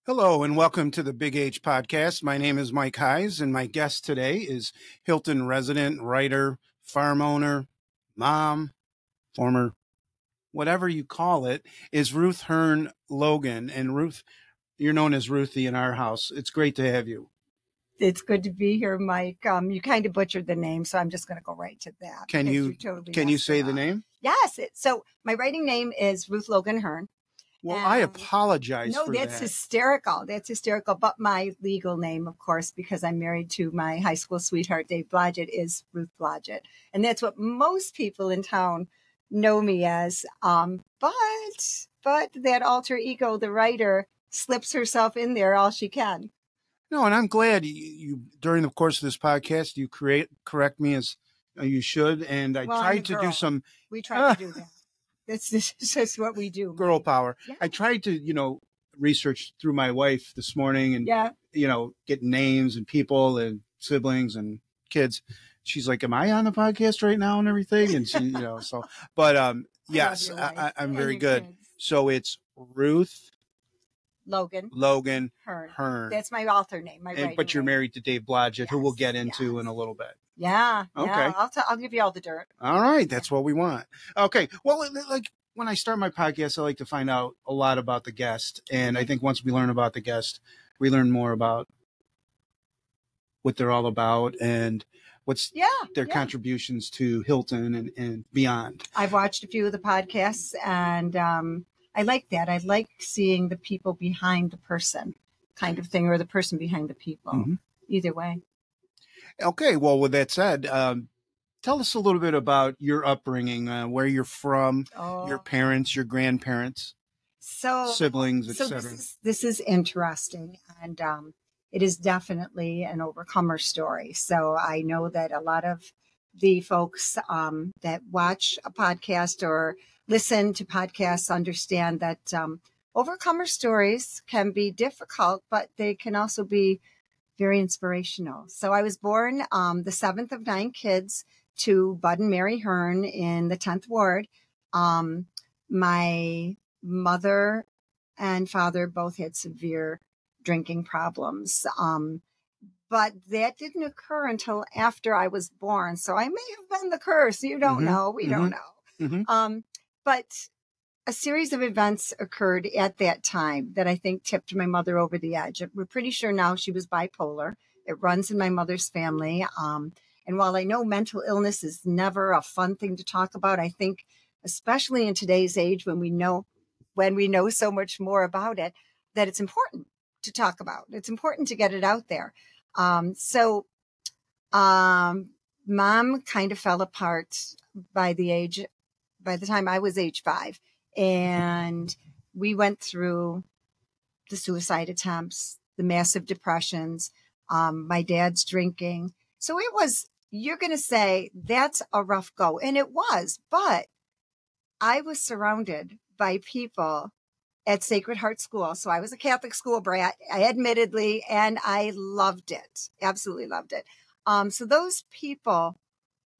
Hello and welcome to the Big H podcast. My name is Mike Hayes and my guest today is Hilton resident, writer, farm owner, mom, former, whatever you call it, is Ruth Herne Logan. And Ruth, you're known as Ruthie in our house. It's great to have you. It's good to be here, Mike. You kind of butchered the name, so I'm just going to go right to that. Can you say the name? Yes. So my writing name is Ruth Logan Herne. Well, I apologize for that. No, that's hysterical. That's hysterical. But my legal name, of course, because I'm married to my high school sweetheart, Dave Blodgett, is Ruth Blodgett. And that's what most people in town know me as. But that alter ego, the writer, slips herself in there all she can. No, and I'm glad you during the course of this podcast, you correct me as you should. And I tried to do some. We tried to do that. This is what we do. Girl power. Yeah. I tried to, research through my wife this morning and, get names and people and siblings and kids. She's like, am I on the podcast right now and everything? And she, yes, I'm very good. Kids. So it's Ruth Logan Herne. That's my author name. But you're married to Dave Blodgett, who we'll get into in a little bit. Yeah. Okay. Yeah, I'll give you all the dirt. All right. That's what we want. Okay. Well, like when I start my podcast, I like to find out a lot about the guest. And I think once we learn about the guest, we learn more about what they're all about and what's their contributions to Hilton and beyond. I've watched a few of the podcasts and I like that. I like seeing the people behind the person kind of thing, or the person behind the people. Mm-hmm. Either way. Okay. Well, with that said, tell us a little bit about your upbringing, where you're from, your parents, your grandparents, siblings, etc. This is interesting. And it is definitely an overcomer story. So I know that a lot of the folks that watch a podcast or listen to podcasts understand that overcomer stories can be difficult, but they can also be very inspirational. So I was born the seventh of 9 kids to Bud and Mary Herne in the 10th Ward. My mother and father both had severe drinking problems. But that didn't occur until after I was born. So I may have been the curse. You don't know. We don't know. Mm-hmm. But a series of events occurred at that time that I think tipped my mother over the edge. We're pretty sure now she was bipolar. It runs in my mother's family. And while I know mental illness is never a fun thing to talk about, I think especially in today's age when we know so much more about it, that it's important to talk about. It's important to get it out there. So mom kind of fell apart by the time I was age 5. And we went through the suicide attempts, the massive depressions, my dad's drinking. So it was, you're going to say that's a rough go. And it was, but I was surrounded by people at Sacred Heart School. So I was a Catholic school brat, admittedly, and I loved it. Absolutely loved it. So those people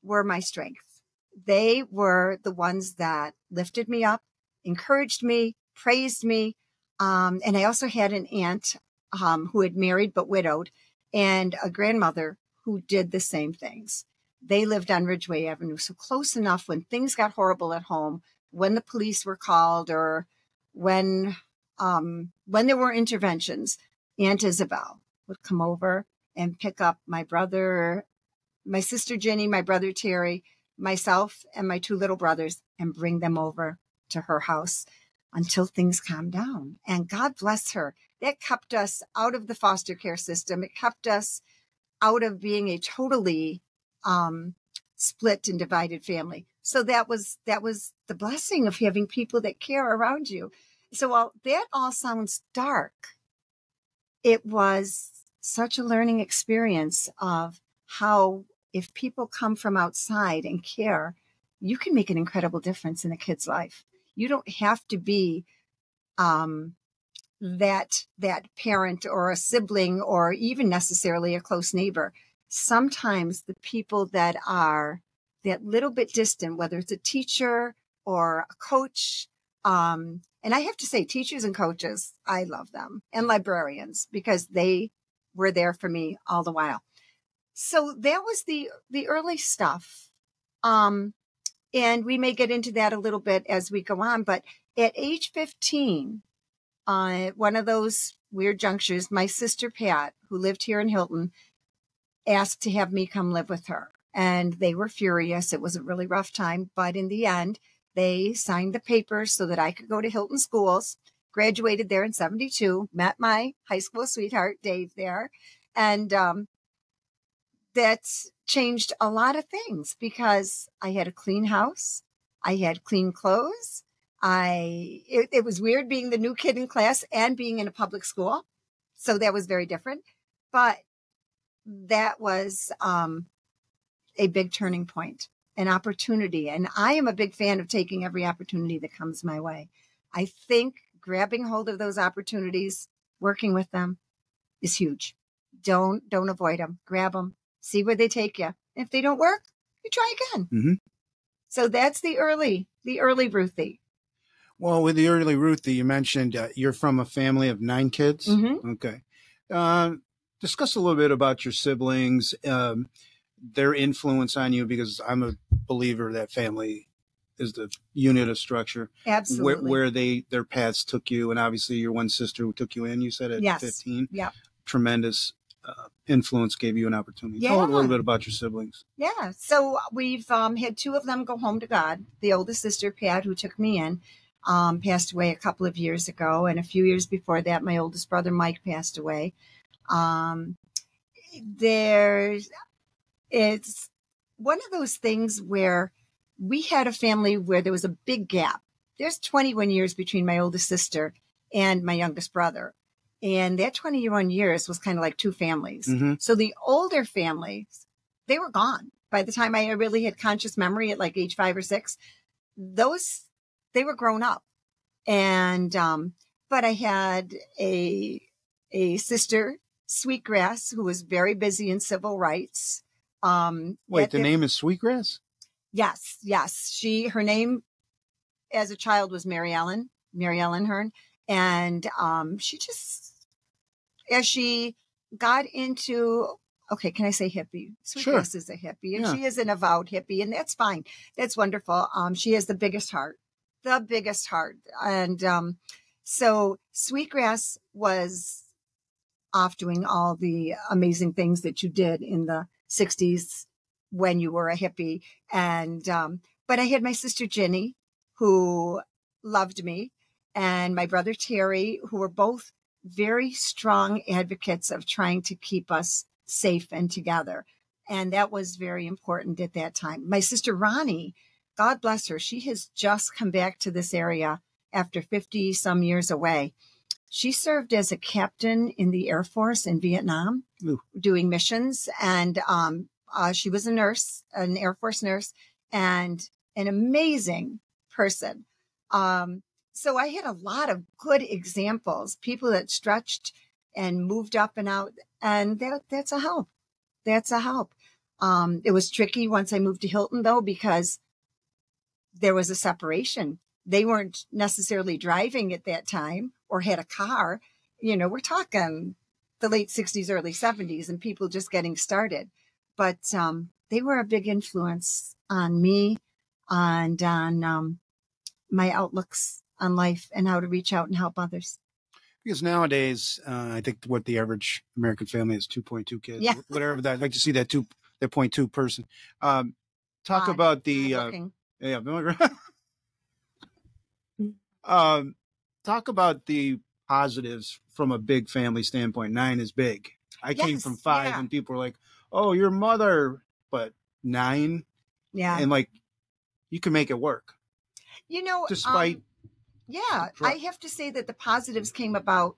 were my strength. They were the ones that lifted me up, encouraged me, praised me. And I also had an aunt who had married but widowed, and a grandmother who did the same things. They lived on Ridgeway Avenue, so close enough when things got horrible at home, when the police were called, or when there were interventions, Aunt Isabel would come over and pick up my brother, my sister Ginny, my brother Terry, myself, and my 2 little brothers, and bring them over to her house until things calmed down. And God bless her. That kept us out of the foster care system. It kept us out of being a totally split and divided family. So that was the blessing of having people that care around you. So while that all sounds dark, it was such a learning experience of how if people come from outside and care, you can make an incredible difference in a kid's life. You don't have to be that parent or a sibling or even necessarily a close neighbor. Sometimes the people that are that little bit distant, whether it's a teacher or a coach, And I have to say, teachers and coaches, I love them, and librarians, because they were there for me all the while. So that was the early stuff. And we may get into that a little bit as we go on. But at age 15, one of those weird junctures, my sister Pat, who lived here in Hilton, asked to have me come live with her. And they were furious. It was a really rough time. But in the end, they signed the papers so that I could go to Hilton schools, graduated there in 72, met my high school sweetheart, Dave, there. And that changed a lot of things because I had a clean house. I had clean clothes. It was weird being the new kid in class and being in a public school. So that was very different. But that was a big turning point, an opportunity. And I am a big fan of taking every opportunity that comes my way. I think grabbing hold of those opportunities, working with them is huge. Don't avoid them. Grab them. See where they take you. If they don't work, you try again. Mm-hmm. So that's the early Ruthie. Well, with the early Ruthie, you mentioned you're from a family of 9 kids. Mm-hmm. Okay. Discuss a little bit about your siblings, their influence on you, because I'm a believer that family is the unit of structure. Absolutely. Where their paths took you. And obviously your one sister who took you in, you said at 15. Yeah. Tremendous influence gave you an opportunity. Yeah. Tell a little bit about your siblings. Yeah. So we've had 2 of them go home to God. The oldest sister, Pat, who took me in, passed away a couple of years ago. And a few years before that, my oldest brother, Mike, passed away. It's one of those things where we had a family where there was a big gap. There's 21 years between my oldest sister and my youngest brother. And that 21 years was kind of like 2 families. Mm-hmm. So the older families, they were gone. By the time I really had conscious memory at like age 5 or 6, they were grown up. And, but I had a sister, Sweetgrass, who was very busy in civil rights. Wait, the name is Sweetgrass? Yes. Her name as a child was Mary Ellen Herne. And she just, as she got into, okay, can I say hippie? Sweetgrass is a hippie, and she is an avowed hippie, and that's fine. That's wonderful. She has the biggest heart. And so Sweetgrass was off doing all the amazing things that you did in the 60s when you were a hippie. And but I had my sister Ginny, who loved me, and my brother Terry, who were both very strong advocates of trying to keep us safe and together. And that was very important at that time. My sister Ronnie, God bless her, she has just come back to this area after 50 some years away. She served as a captain in the Air Force in Vietnam, doing missions. And she was a nurse, an Air Force nurse, and an amazing person. So I had a lot of good examples, people that stretched and moved up and out. And that's a help. It was tricky once I moved to Hilton, though, because there was a separation. They weren't necessarily driving at that time or had a car. You know, we're talking the late 60s, early 70s, and people just getting started. But they were a big influence on me and on my outlooks on life and how to reach out and help others. Because nowadays, I think what the average American family is 2.2 kids, whatever that. I'd like to see that 0.2 person. Talk about the talk about the positives from a big family standpoint. 9 is big. I came from 5, and people were like, "Oh, your mother," but 9, and like you can make it work. You know, despite. I have to say that the positives came about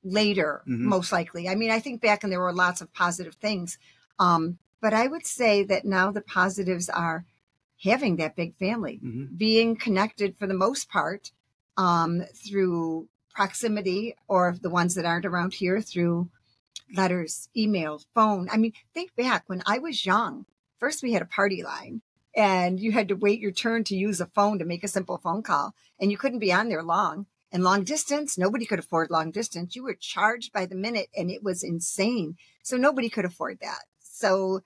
later, most likely. I mean, I think back and there were lots of positive things. But I would say that now the positives are having that big family, being connected for the most part through proximity, or the ones that aren't around here through letters, emails, phone. I mean, think back when I was young, first we had a party line. And you had to wait your turn to use a phone to make a simple phone call. And you couldn't be on there long. And long distance, nobody could afford long distance. You were charged by the minute and it was insane. So nobody could afford that. So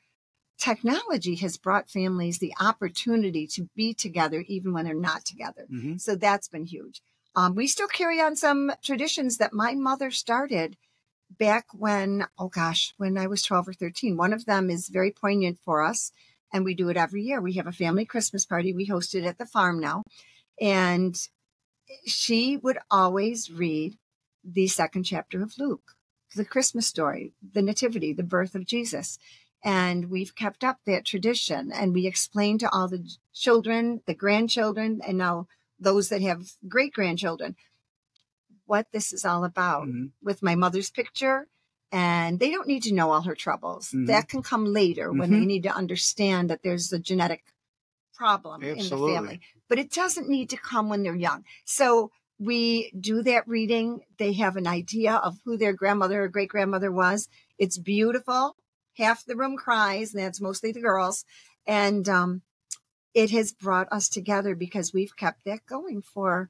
technology has brought families the opportunity to be together even when they're not together. Mm-hmm. So that's been huge. We still carry on some traditions that my mother started back when, when I was 12 or 13. One of them is very poignant for us, and we do it every year. We have a family Christmas party. We host it at the farm now. And she would always read the second chapter of Luke, the Christmas story, the nativity, the birth of Jesus. And we've kept up that tradition, and we explain to all the children, the grandchildren, and now those that have great grandchildren, what this is all about. Mm-hmm. With my mother's picture. And they don't need to know all her troubles. Mm-hmm. That can come later mm-hmm. when they need to understand that there's a genetic problem in the family. But it doesn't need to come when they're young. So we do that reading. They have an idea of who their grandmother or great grandmother was. It's beautiful. Half the room cries, and that's mostly the girls. And it has brought us together because we've kept that going for,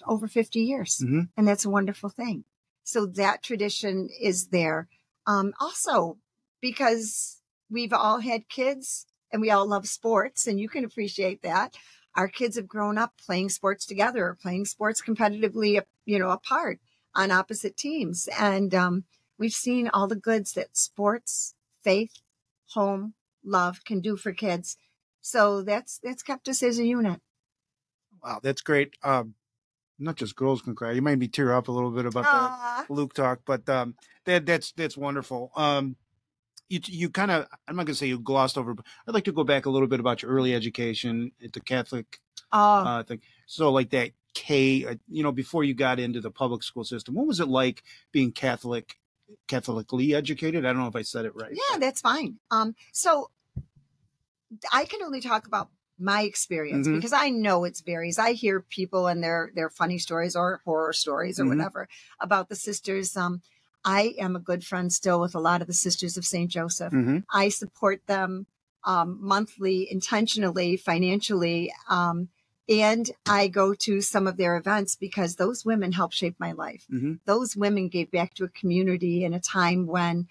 over 50 years. Mm-hmm. And that's a wonderful thing. So that tradition is there. Also, because we've all had kids and we all love sports, and you can appreciate that. Our kids have grown up playing sports together, or playing sports competitively, apart on opposite teams. And we've seen all the goods that sports, faith, home, love can do for kids. So that's kept us as a unit. Wow, that's great. Not just girls can cry. You made me tear up a little bit about that Luke talk, but that's wonderful. You kind of, I'm not going to say you glossed over, but I'd like to go back a little bit about your early education at the Catholic thing. So like that before you got into the public school system, what was it like being Catholically educated? I don't know if I said it right. Yeah, that's fine. So I can only talk about my experience mm-hmm. because I know it varies. I hear people and their funny stories or horror stories or mm-hmm. whatever about the sisters. I am a good friend still with a lot of the Sisters of St. Joseph. Mm-hmm. I support them monthly, intentionally, financially, and I go to some of their events because those women helped shape my life. Mm-hmm. Those women gave back to a community in a time when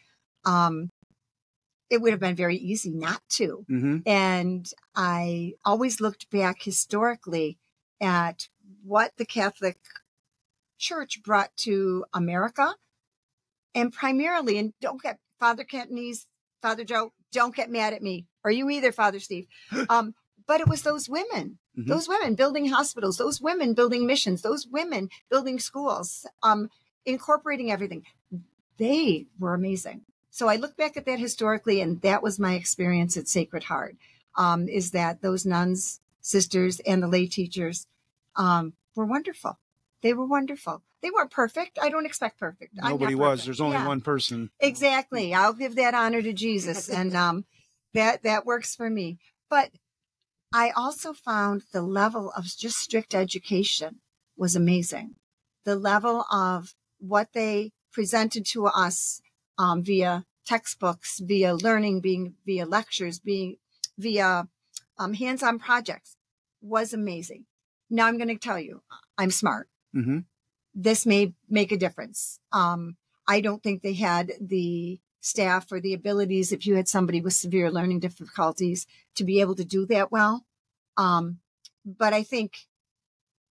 it would have been very easy not to. Mm-hmm. And I always looked back historically at what the Catholic Church brought to America. And primarily, and don't get Father Cantonese, Father Joe, don't get mad at me, or you either, Father Steve. But it was those women building hospitals, those women building missions, those women building schools, incorporating everything. They were amazing. So I look back at that historically, and that was my experience at Sacred Heart, is that those nuns, sisters, and the lay teachers were wonderful. They were wonderful. They weren't perfect. I don't expect perfect. Nobody was. There's only one person. Exactly. I'll give that honor to Jesus, and that works for me. But I also found the level of just strict education was amazing. The level of what they presented to us via textbooks, via learning, via lectures, via hands-on projects was amazing. Now I'm going to tell you, I'm smart. Mm-hmm. This may make a difference. I don't think they had the staff or the abilities, if you had somebody with severe learning difficulties, to be able to do that well. But I think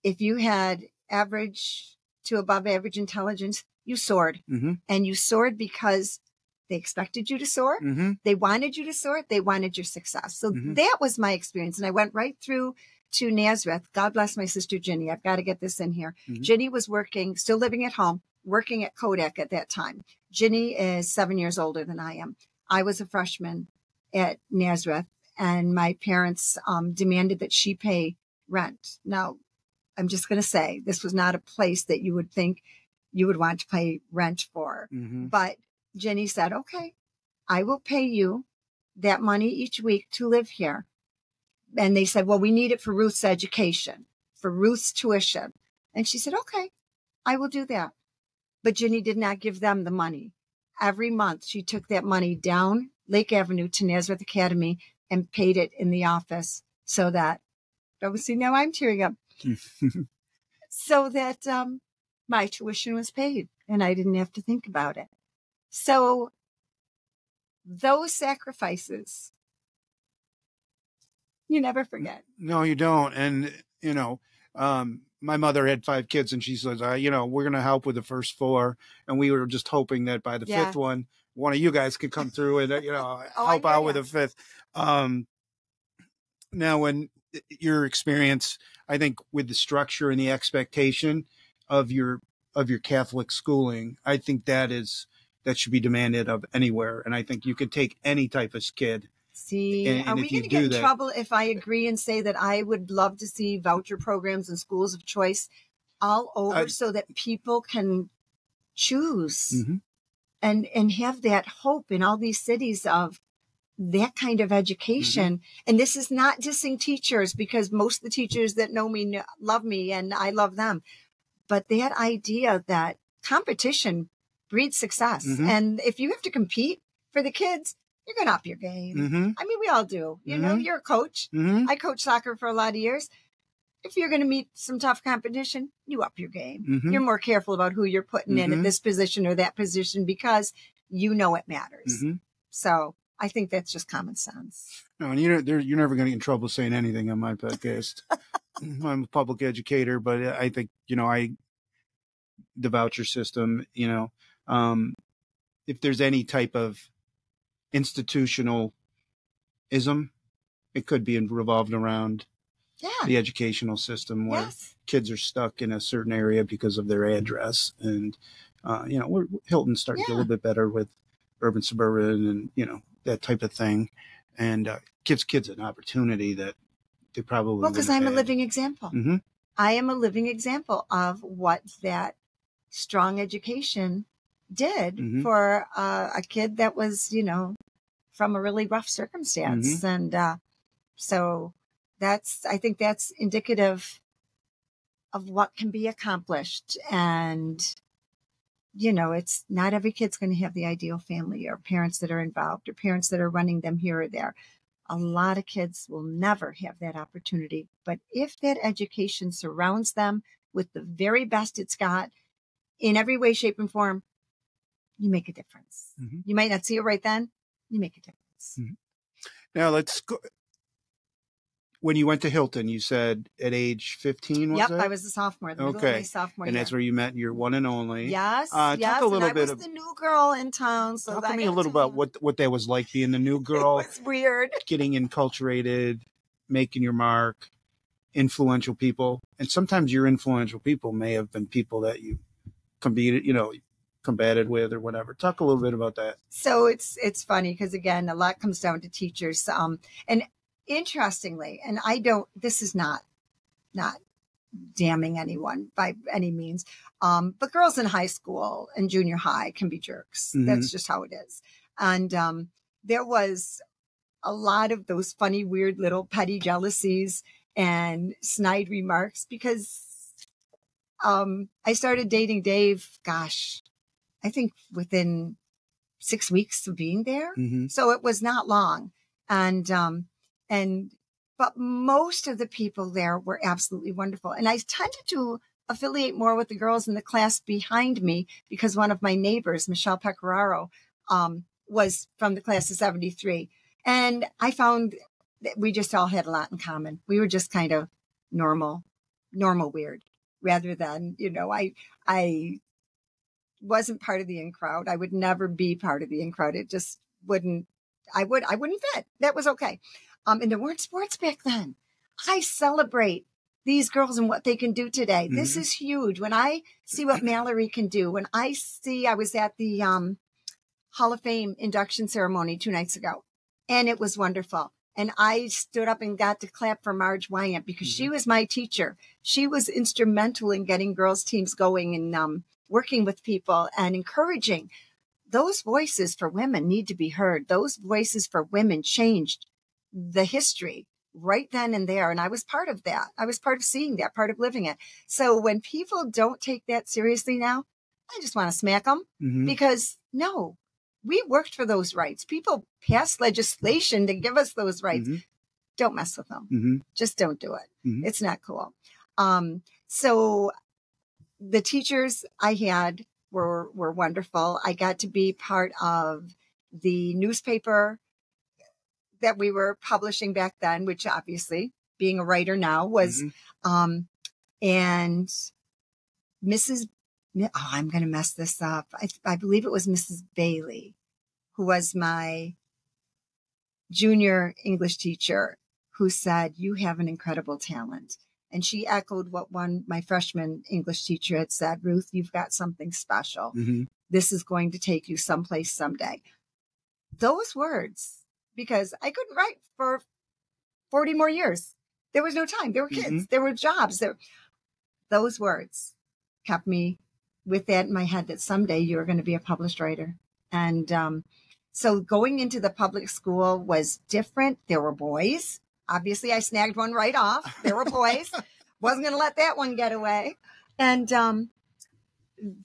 if you had average to above average intelligence, you soared. Mm-hmm. And you soared because they expected you to soar. Mm-hmm. They wanted you to soar. They wanted your success. So mm-hmm. that was my experience. And I went right through to Nazareth. God bless my sister, Ginny. I've got to get this in here. Mm-hmm. Ginny was working, still living at home, working at Kodak at that time. Ginny is 7 years older than I am. I was a freshman at Nazareth, and my parents demanded that she pay rent. Now, I'm just going to say this was not a place that you would think you would want to pay rent for. Mm-hmm. But Ginny said, okay, I will pay you that money each week to live here. And they said, well, we need it for Ruth's education, for Ruth's tuition. And she said, okay, I will do that. But Ginny did not give them the money. Every month she took that money down Lake Avenue to Nazareth Academy and paid it in the office so that, see, now I'm tearing up. so that my tuition was paid and I didn't have to think about it. So those sacrifices, you never forget. No, you don't. And, my mother had 5 kids and she says, we're going to help with the first 4. And we were just hoping that by the 5th one of you guys could come through and, help out with the 5th. Now, when your experience, I think with the structure and the expectation of your Catholic schooling, I think that should be demanded of anywhere. And I think you could take any type of kid. See, are we going to get in trouble if I agree and say that I would love to see voucher programs and schools of choice all over so that people can choose and have that hope in all these cities of that kind of education? And this is not dissing teachers, because most of the teachers that know me love me and I love them. But that idea that competition breeds success. And if you have to compete for the kids, you're going to up your game. I mean, we all do. You know, you're a coach. I coached soccer for a lot of years. If you're going to meet some tough competition, you up your game. You're more careful about who you're putting in at this position or that position because you know it matters. So I think that's just common sense. No, and you're never going to get in trouble saying anything on my podcast. I'm a public educator, but I think, the voucher system, if there's any type of institutionalism, it could be revolved around the educational system where kids are stuck in a certain area because of their address. And, Hilton's starting to get a little bit better with urban, suburban, and, that type of thing. And gives kids an opportunity that they probably Well, because I'm a living example. I am a living example of what that strong education did for a kid that was, from a really rough circumstance. And so I think that's indicative of what can be accomplished. And, it's not every kid's going to have the ideal family or parents that are involved or parents that are running them here or there. A lot of kids will never have that opportunity. But if that education surrounds them with the very best it's got in every way, shape, and form, you make a difference. You might not see it right then. You make a difference. Now let's go. When you went to Hilton, you said at age 15, was it? I was a sophomore. The middle of my sophomore year. And that's where you met your one and only. Yes, talk a little bit. I was the new girl in town. So talk to me a little about what that was like, being the new girl. It was weird. Getting enculturated, making your mark, influential people. And sometimes your influential people may have been people that you combated with or whatever. Talk a little bit about that. So it's funny because, again, a lot comes down to teachers. And interestingly, and this is not damning anyone by any means, but girls in high school and junior high can be jerks. That's just how it is. And there was a lot of those funny, weird little petty jealousies and snide remarks because I started dating Dave, I think within 6 weeks of being there. So it was not long. But most of the people there were absolutely wonderful. And I tended to affiliate more with the girls in the class behind me because one of my neighbors, Michelle Pecoraro, was from the class of 73. And I found that we just all had a lot in common. We were just kind of normal weird, rather than, I wasn't part of the in crowd. I would never be part of the in crowd. It just I wouldn't fit. That was okay. And there weren't sports back then. I celebrate these girls and what they can do today. This is huge. When I see what Mallory can do, I was at the Hall of Fame induction ceremony 2 nights ago, and it was wonderful. And I stood up and got to clap for Marge Wyant because she was my teacher. She was instrumental in getting girls teams going and working with people and encouraging. Those voices for women need to be heard. Those voices for women changed the history right then and there. And I was part of that. I was part of seeing that, part of living it. So when people don't take that seriously now, I just want to smack them because no, we worked for those rights. People passed legislation to give us those rights. Don't mess with them. Just don't do it. It's not cool. So the teachers I had were wonderful. I got to be part of the newspaper that we were publishing back then, which obviously being a writer now was, and Mrs. Oh, I'm going to mess this up. I believe it was Mrs. Bailey, who was my junior English teacher, who said, "You have an incredible talent." And she echoed what my freshman English teacher had said, "Ruth, you've got something special. This is going to take you someplace someday." Those words, because I couldn't write for 40 more years. There was no time. There were kids. There were jobs. Those words kept me with that in my head that someday you were going to be a published writer. And so going into the public school was different. There were boys. Obviously, I snagged one right off. There were boys. Wasn't going to let that one get away. And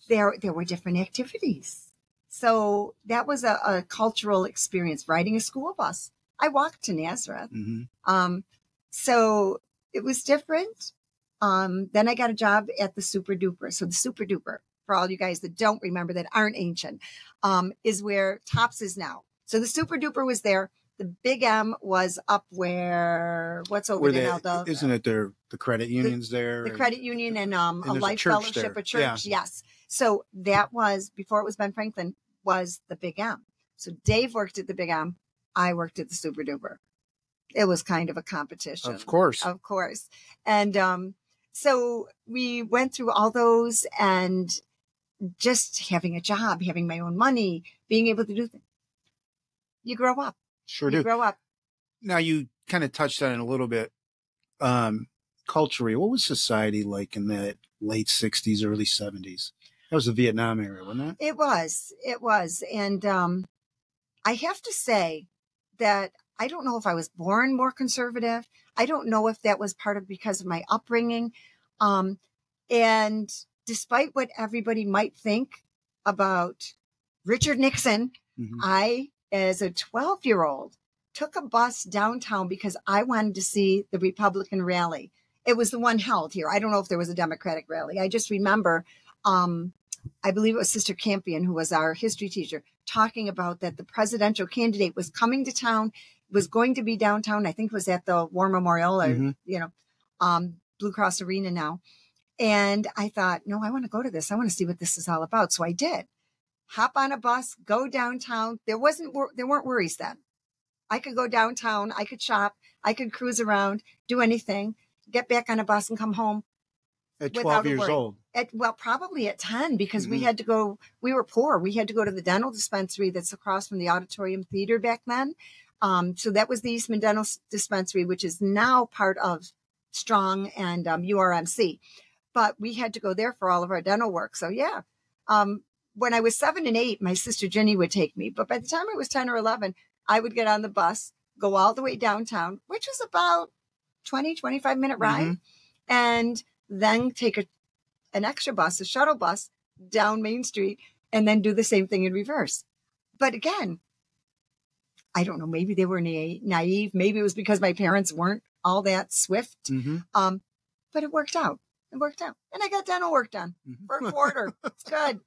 there were different activities. So that was a cultural experience, riding a school bus. I walked to Nazareth. So it was different. Then I got a job at the Super Duper. So the Super Duper, for all you guys that don't remember, that aren't ancient, is where Tops is now. So the Super Duper was there. The Big M was up what's over there now? Isn't it the credit unions there? The credit union and a life fellowship, a church. Yeah. Yes. So that was, before it was Ben Franklin, was the Big M. So Dave worked at the Big M. I worked at the Super Duper. It was kind of a competition. Of course. And so we went through all those, and just having a job, having my own money, being able to do things. You grow up. Sure do. You grow up. Now, you kind of touched on it a little bit. Culturally, what was society like in the late 60s, early 70s? That was the Vietnam era, wasn't it? It was. And I have to say that I don't know if I was born more conservative. I don't know if that was because of my upbringing. And despite what everybody might think about Richard Nixon, I, as a 12-year-old, took a bus downtown because I wanted to see the Republican rally. It was the one held here. I don't know if there was a Democratic rally. I just remember, I believe it was Sister Campion, who was our history teacher, talking about that the presidential candidate was coming to town, was going to be downtown. I think it was at the War Memorial or, Blue Cross Arena now. And I thought, no, I want to go to this. I want to see what this is all about. So I did. Hop on a bus, go downtown. There weren't worries then. I could go downtown. I could shop. I could cruise around, do anything, get back on a bus and come home. At 12 years old. Probably at 10, because we had to go, we were poor. We had to go to the dental dispensary that's across from the auditorium theater back then. So that was the Eastman Dental Dispensary, which is now part of Strong and URMC. But we had to go there for all of our dental work. So yeah, when I was 7 and 8, my sister Jenny would take me. But by the time I was 10 or 11, I would get on the bus, go all the way downtown, which was about 25-minute ride, and then take an extra bus, a shuttle bus, down Main Street, and then do the same thing in reverse. But again, I don't know, maybe they were naive. Maybe it was because my parents weren't all that swift. But it worked out. And I got dental work done for a quarter. It's good.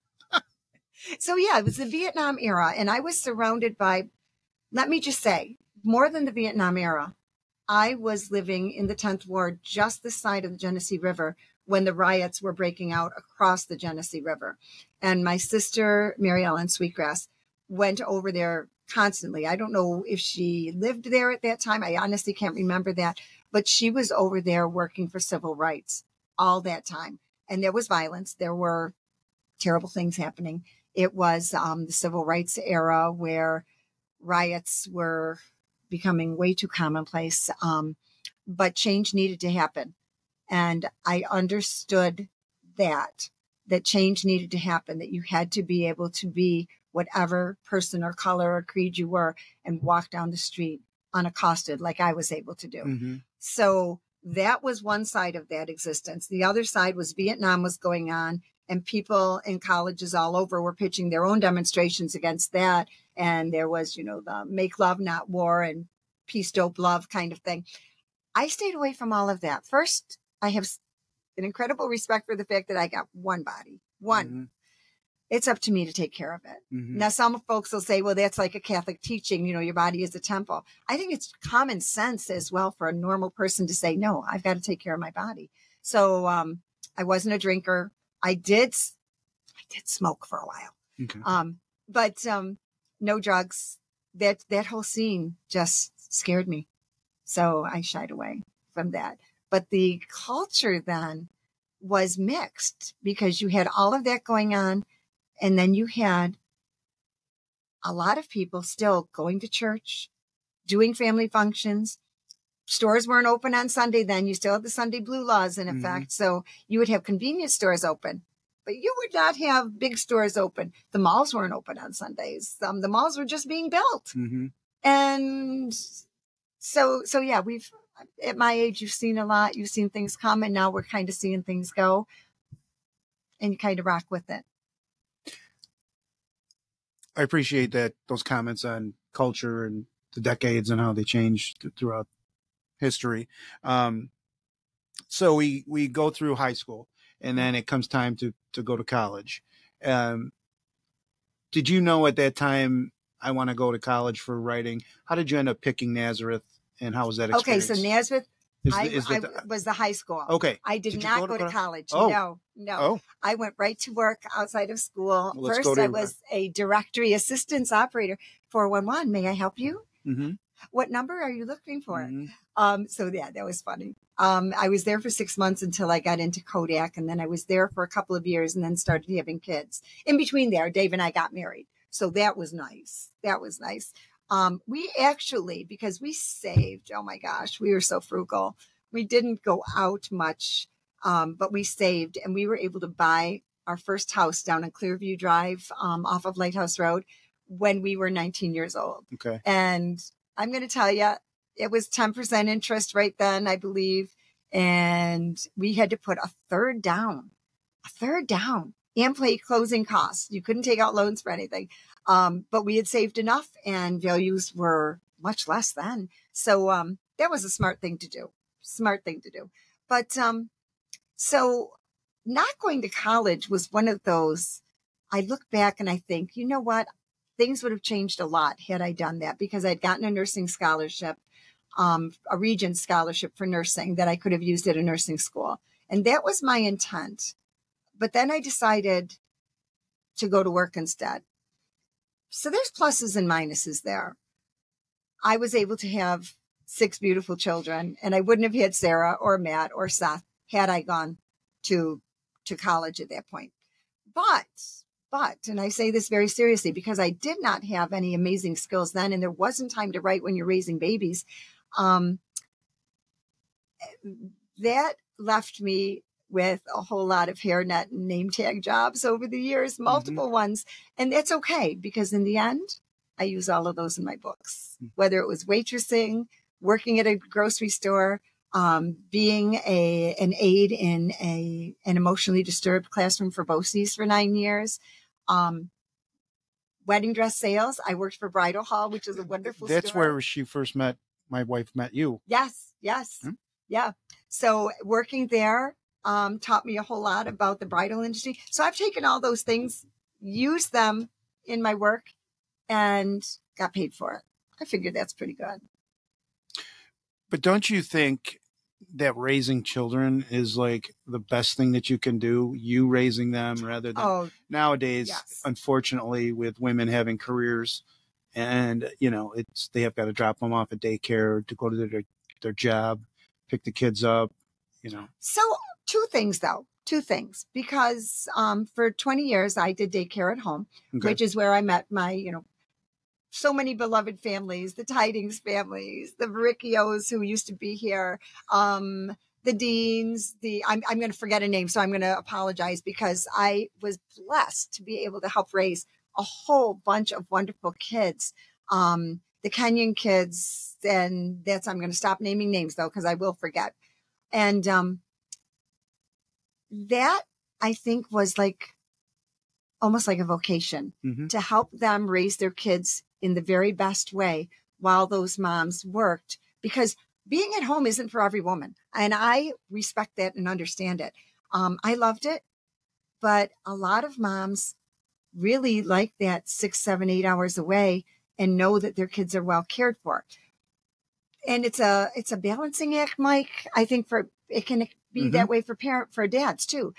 So yeah, it was the Vietnam era. And I was surrounded by, let me just say, more than the Vietnam era, I was living in the 10th Ward, just this side of the Genesee River, when the riots were breaking out across the Genesee River. And my sister, Mary Ellen Sweetgrass, went over there constantly. I don't know if she lived there at that time. I honestly can't remember that. But she was over there working for civil rights all that time. And there was violence. There were terrible things happening. It was the civil rights era where riots were becoming way too commonplace. But change needed to happen. And I understood that change needed to happen, that you had to be able to be whatever person or color or creed you were and walk down the street unaccosted like I was able to do. So that was one side of that existence. The other side was Vietnam was going on, and people in colleges all over were pitching their own demonstrations against that. And there was, the make love, not war, and peace, dope, love kind of thing. I stayed away from all of that. First, I have an incredible respect for the fact that I got one body, one. Mm-hmm. It's up to me to take care of it. Mm-hmm. Now, some folks will say, well, that's like a Catholic teaching, you know, your body is a temple. I think it's common sense as well for a normal person to say, no, I've got to take care of my body. So I wasn't a drinker. I did smoke for a while, Okay. but no drugs. That whole scene just scared me. So I shied away from that. But the culture then was mixed because you had all of that going on. And then you had a lot of people still going to church, doing family functions. Stores weren't open on Sunday then. You still had the Sunday blue laws in effect. So you would have convenience stores open, but you would not have big stores open. The malls weren't open on Sundays. The malls were just being built. Mm-hmm. And so yeah, at my age, you've seen a lot. You've seen things come, and now we're kind of seeing things go, and you kind of rock with it. I appreciate those comments on culture and the decades and how they changed throughout history. So we go through high school, and then it comes time to go to college. Did you know at that time I want to go to college for writing? How did you end up picking Nazareth, and how was that experience? Okay, so Nazareth, I was the high school. Okay. I did not go to college. Oh. No. Oh. I went right to work outside of school. Well, first, I was a directory assistance operator. 411, may I help you? Mm-hmm. What number are you looking for? Mm-hmm. So yeah, that was funny. I was there for 6 months until I got into Kodak, and then I was there for a couple of years and then started having kids. In between there, Dave and I got married. So that was nice. We actually, because we saved, oh my gosh, we were so frugal. We didn't go out much, but we saved, and we were able to buy our first house down on Clearview Drive, off of Lighthouse Road, when we were 19 years old. Okay. And I'm going to tell you, it was 10% interest right then, I believe. And we had to put a third down and pay closing costs. You couldn't take out loans for anything. But we had saved enough, and values were much less then. So that was a smart thing to do. But so not going to college was one of those, I look back and I think, you know what? Things would have changed a lot had I done that, because I'd gotten a nursing scholarship, a Regents scholarship for nursing that I could have used at a nursing school. And that was my intent. But then I decided to go to work instead. So there's pluses and minuses there. I was able to have 6 beautiful children, and I wouldn't have had Sarah or Matt or Seth had I gone to college at that point. But, and I say this very seriously, because I did not have any amazing skills then, and there wasn't time to write when you're raising babies. That left me with a whole lot of hairnet and name tag jobs over the years, multiple ones. And that's okay, because in the end, I use all of those in my books, whether it was waitressing, working at a grocery store, being an aide in an emotionally disturbed classroom for BOCES for 9 years, wedding dress sales. I worked for Bridal Hall, which is a wonderful That's store. where she first met, my wife met you. Yes. Yeah. So working there taught me a whole lot about the bridal industry. So I've taken all those things, used them in my work, and got paid for it. I figured that's pretty good. But don't you think that raising children is like the best thing that you can do, you raising them, rather than nowadays, unfortunately, with women having careers, and they have got to drop them off at daycare to go to their job, pick the kids up, So two things, because for 20 years I did daycare at home, which is where I met my so many beloved families, the Tidings families, the Vericchios who used to be here, the Deans, I'm going to forget a name, so I'm going to apologize, because I was blessed to be able to help raise a whole bunch of wonderful kids, the Kenyan kids, and I'm going to stop naming names though, because I will forget. And that I think was almost like a vocation, to help them raise their kids in the very best way while those moms worked, because being at home isn't for every woman. And I respect that and understand it. I loved it, but a lot of moms really like that 6, 7, 8 hours away and know that their kids are well cared for. And it's a balancing act, Mike. I think it can be that way for dads too.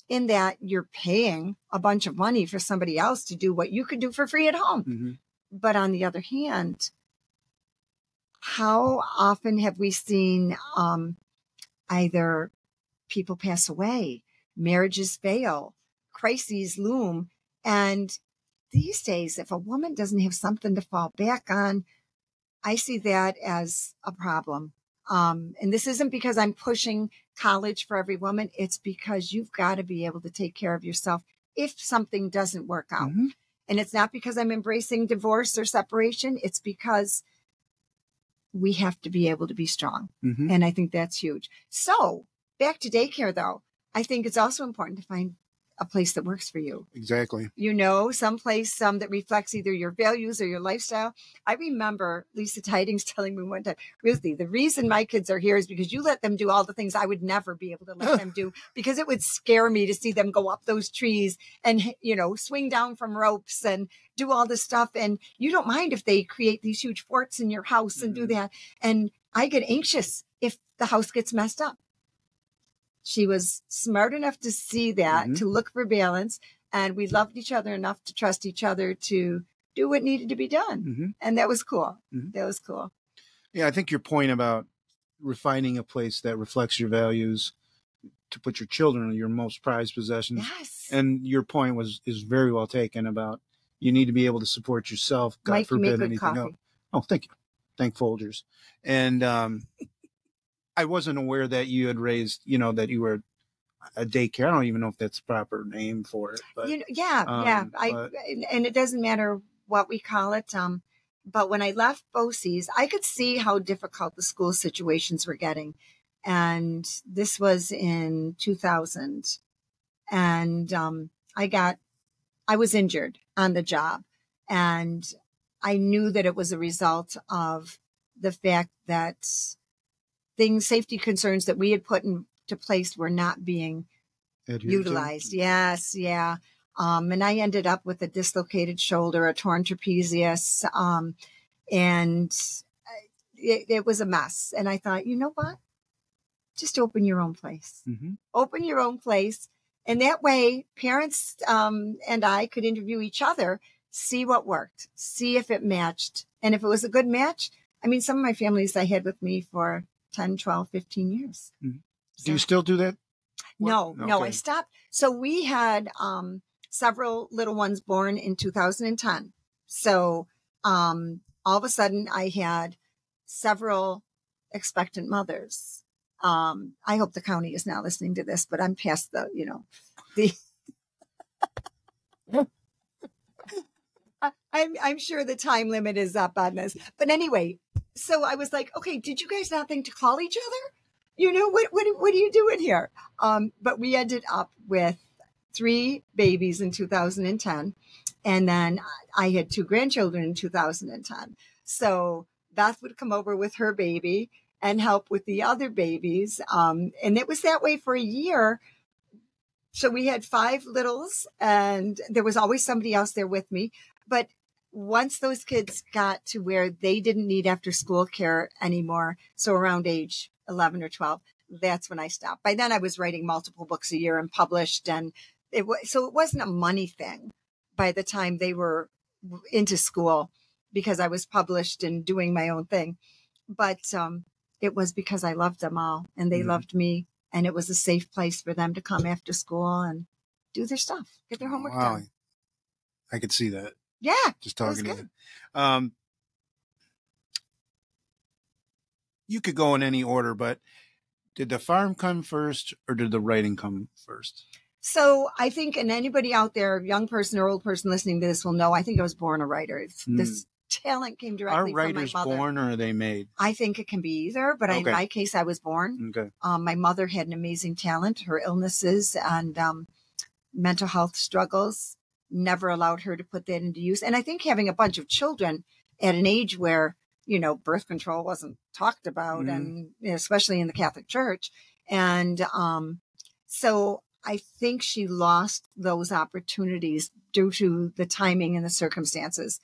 In that you're paying a bunch of money for somebody else to do what you could do for free at home. But on the other hand, how often have we seen either people pass away, marriages fail, crises loom? And these days, if a woman doesn't have something to fall back on, I see that as a problem. And this isn't because I'm pushing college for every woman. It's because you've got to be able to take care of yourself if something doesn't work out. And it's not because I'm embracing divorce or separation. It's because we have to be able to be strong. And I think that's huge. So back to daycare, though, I think it's also important to find a place that works for you. Exactly. Some place that reflects either your values or your lifestyle. I remember Lisa Tidings telling me one time, Ruthie, the reason my kids are here is because you let them do all the things I would never be able to let them do, because it would scare me to see them go up those trees and, swing down from ropes and do all this stuff. And you don't mind if they create these huge forts in your house and do that. And I get anxious if the house gets messed up. She was smart enough to see that, to look for balance. And we loved each other enough to trust each other to do what needed to be done. And that was cool. That was cool. Yeah, I think your point about refining a place that reflects your values to put your children in your most prized possessions. Yes. And your point is very well taken about you need to be able to support yourself. God Mike, forbid you make good anything coffee. else. Oh, thank you. Thank Folgers. And I wasn't aware that you had raised, that you were a daycare. I don't even know if that's the proper name for it. But, and it doesn't matter what we call it. But when I left BOCES, I could see how difficult the school situations were getting. And this was in 2000. And I was injured on the job. And I knew that it was a result of the fact that safety concerns that we had put into place were not being utilized. Yes. Yeah. And I ended up with a dislocated shoulder, a torn trapezius. And it was a mess. And I thought, you know what? Just open your own place. Open your own place. And that way parents and I could interview each other, see what worked, see if it matched. And if it was a good match, some of my families I had with me for 10, 12, 15 years. Do you still do that? No, I stopped. So we had several little ones born in 2010. So all of a sudden I had several expectant mothers. I hope the county is not listening to this, but I'm past the I'm sure the time limit is up on this. But anyway, so I was like, okay, did you guys not think to call each other? What are you doing here? But we ended up with 3 babies in 2010. And then I had 2 grandchildren in 2010. So Beth would come over with her baby and help with the other babies. And it was that way for a year. So we had 5 littles and there was always somebody else there with me. But once those kids got to where they didn't need after school care anymore, so around age 11 or 12, that's when I stopped. By then I was writing multiple books a year and published, and it wasn't a money thing by the time they were into school because I was published and doing my own thing. But it was because I loved them all and they loved me, and it was a safe place for them to come after school and do their stuff, get their homework done. I could see that. Yeah. Just talking to you. You could go in any order, but did the farm come first or did the writing come first? So I think, and anybody out there, young person or old person listening to this will know, I think I was born a writer. This talent came directly from my mother. Are writers born or are they made? I think it can be either, but in my case, I was born. Okay. My mother had an amazing talent. Her illnesses and mental health struggles never allowed her to put that into use. And I think having a bunch of children at an age where birth control wasn't talked about, Mhm. and especially in the Catholic Church. And so I think she lost those opportunities due to the timing and the circumstances.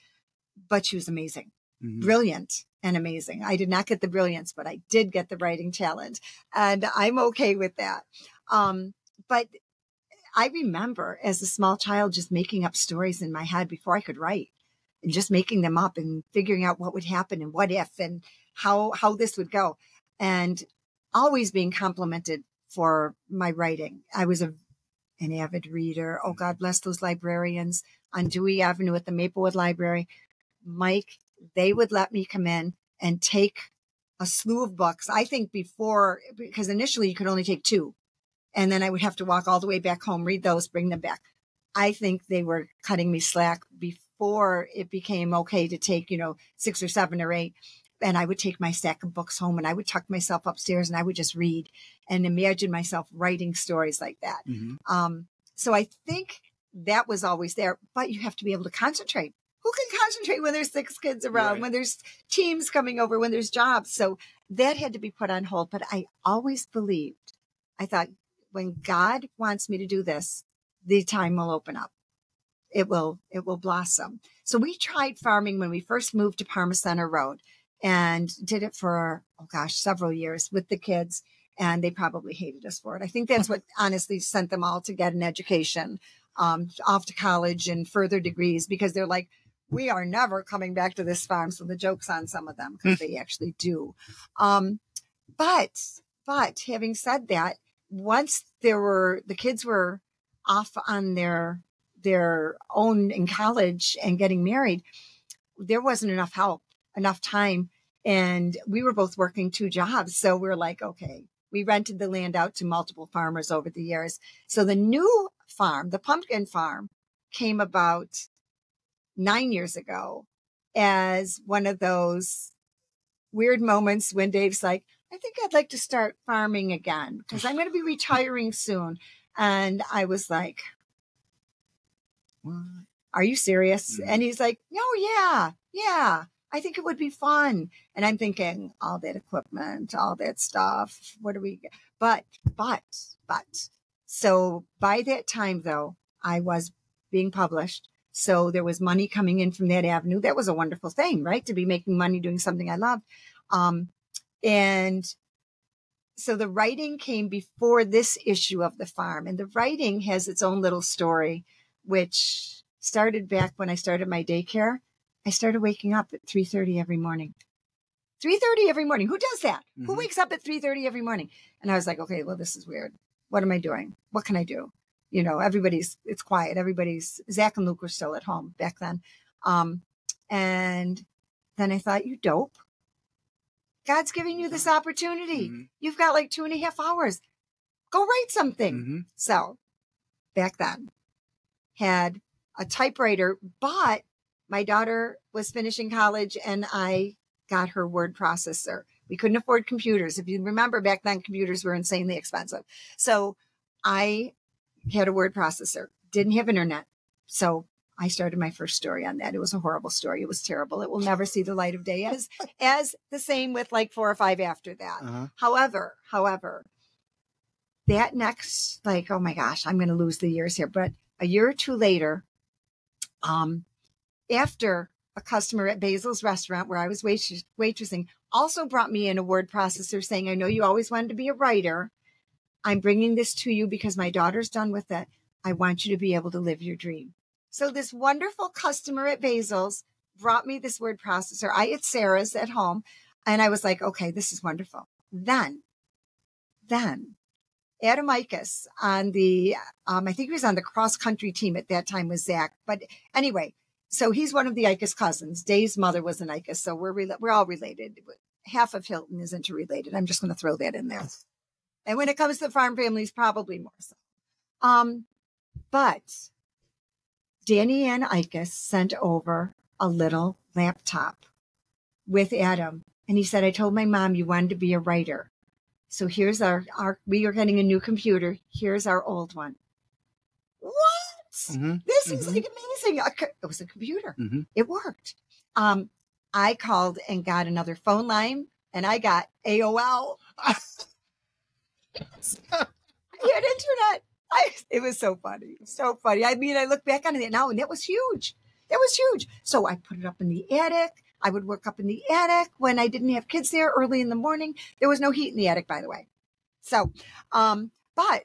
But she was amazing, brilliant and amazing. I did not get the brilliance, but I did get the writing talent, and I'm okay with that. But I remember as a small child just making up stories in my head before I could write, and just making them up and figuring out what would happen and what if and how this would go, and always being complimented for my writing. I was an avid reader. Oh, God bless those librarians on Dewey Avenue at the Maplewood Library. Mike, they would let me come in and take a slew of books. I think because initially you could only take 2. And then I would have to walk all the way back home, read those, bring them back. I think they were cutting me slack before it became okay to take, 6 or 7 or 8. And I would take my stack of books home and I would tuck myself upstairs and I would just read and imagine myself writing stories like that. So I think that was always there, but you have to be able to concentrate. Who can concentrate when there's 6 kids around, Right. when there's teams coming over, when there's jobs? So that had to be put on hold. But I always believed, I thought, when God wants me to do this, the time will open up. It will blossom. So we tried farming when we first moved to Parma Center Road and did it for, several years with the kids. And they probably hated us for it. I think that's what honestly sent them all to get an education, off to college and further degrees, because they're like, we are never coming back to this farm. So the joke's on some of them because they actually do. But having said that, once the kids were off on their own in college and getting married, there wasn't enough help, enough time. And we were both working 2 jobs. So we're like, okay, we rented the land out to multiple farmers over the years. So the new farm, the pumpkin farm, came about 9 years ago as one of those weird moments when Dave's like, I think I'd like to start farming again because I'm going to be retiring soon. And I was like, what? Are you serious? And he's like, no, yeah, I think it would be fun. And I'm thinking, all that equipment, all that stuff, what do we get? But, so by that time though, I was being published. So there was money coming in from that avenue. That was a wonderful thing, right? To be making money doing something I loved. And so the writing came before this issue of the farm, and the writing has its own little story, which started back when I started my daycare. I started waking up at 3:30 every morning. 3:30 every morning. Who does that? Who wakes up at 3:30 every morning? And I was like, okay, well, this is weird. What am I doing? What can I do? It's quiet. Zach and Luke were still at home back then. And then I thought, you dope. God's giving you this opportunity. You've got like 2.5 hours. Go write something. So back then had a typewriter, but my daughter was finishing college and I got her word processor. We couldn't afford computers. If you remember back then, computers were insanely expensive. So I had a word processor, didn't have internet. So I started my first story on that. It was a horrible story. It was terrible. It will never see the light of day, as the same with like 4 or 5 after that. However, that next, oh my gosh, I'm going to lose the years here. But a year or 2 later, after a customer at Basil's restaurant where I was waitressing also brought me in a word processor saying, I know you always wanted to be a writer. I'm bringing this to you because my daughter's done with it. I want you to be able to live your dream. So this wonderful customer at Basil's brought me this word processor. I at Sarah's at home, and I was like, okay, this is wonderful. Then Adam Ickes on the, I think he was on the cross country team at that time with Zach. But anyway, so he's one of the Ickes cousins. Dave's mother was an Ickes, so we're all related. Half of Hilton is interrelated. I'm just going to throw that in there. And when it comes to farm families, probably more so. But Danny Ann Ickes sent over a little laptop with Adam. And he said, I told my mom you wanted to be a writer. So here's we are getting a new computer. Here's our old one. What? This is like amazing. It was a computer. It worked. I called and got another phone line, and I got AOL. I had internet. It was so funny. So funny. I mean, I look back on it now, and it was huge. That was huge. So I put it up in the attic. I would work up in the attic when I didn't have kids there early in the morning. There was no heat in the attic, by the way. So, but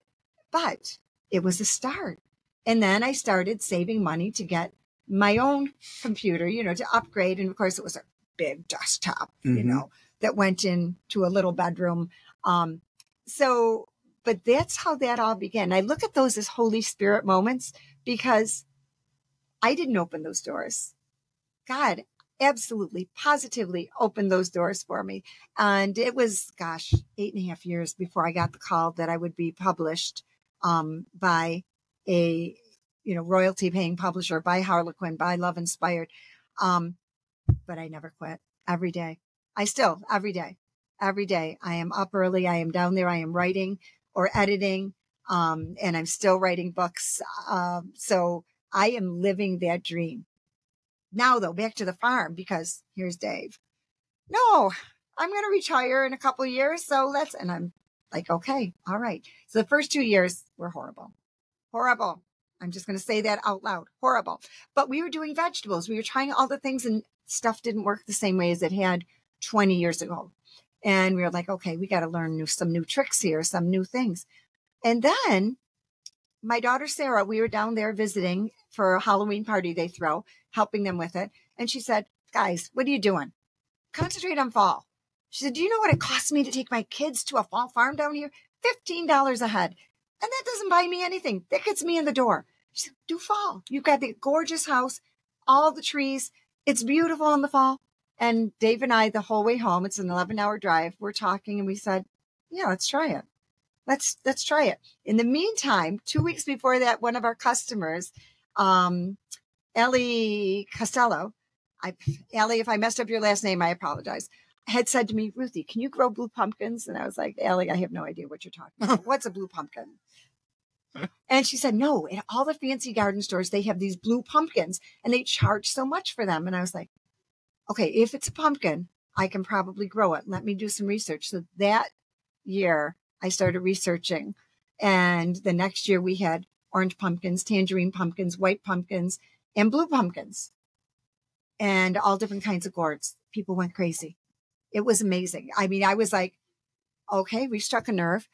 it was a start. And then I started saving money to get my own computer, to upgrade. And of course, it was a big desktop, that went into a little bedroom. But that's how that all began. I look at those as Holy Spirit moments because I didn't open those doors. God absolutely, positively opened those doors for me. And it was, 8.5 years before I got the call that I would be published by a, royalty paying publisher, by Harlequin, by Love Inspired. But I never quit. Every day. Every day. I am up early. I am down there. I am writing or editing. And I'm still writing books. So I am living that dream. Now, though, back to the farm, because here's Dave. No, I'm going to retire in a couple of years. And I'm like, okay, all right. So the first 2 years were horrible. I'm just going to say that out loud. Horrible. But we were doing vegetables. We were trying all the things and stuff didn't work the same way as it had 20 years ago. And we were like, okay, we got to learn some new tricks here, some new things. And then my daughter, Sarah, we were down there visiting for a Halloween party they throw, helping them with it. And she said, guys, what are you doing? Concentrate on fall. She said, do you know what it costs me to take my kids to a fall farm down here? $15 a head. And that doesn't buy me anything. That gets me in the door. She said, do fall. You've got the gorgeous house, all the trees. It's beautiful in the fall. And Dave and I, the whole way home, it's an 11-hour drive. We're talking and we said, yeah, let's try it. Let's try it. In the meantime, 2 weeks before that, one of our customers, Ellie Costello, Ellie, if I messed up your last name, I apologize, had said to me, Ruthie, can you grow blue pumpkins? And I was like, Ellie, I have no idea what you're talking about. What's a blue pumpkin? And she said, no, in all the fancy garden stores, they have these blue pumpkins and they charge so much for them. And I was like, okay, if it's a pumpkin, I can probably grow it. Let me do some research. So that year I started researching, and the next year we had orange pumpkins, tangerine pumpkins, white pumpkins, and blue pumpkins, and all different kinds of gourds. People went crazy. It was amazing. I mean, I was like, okay, we struck a nerve.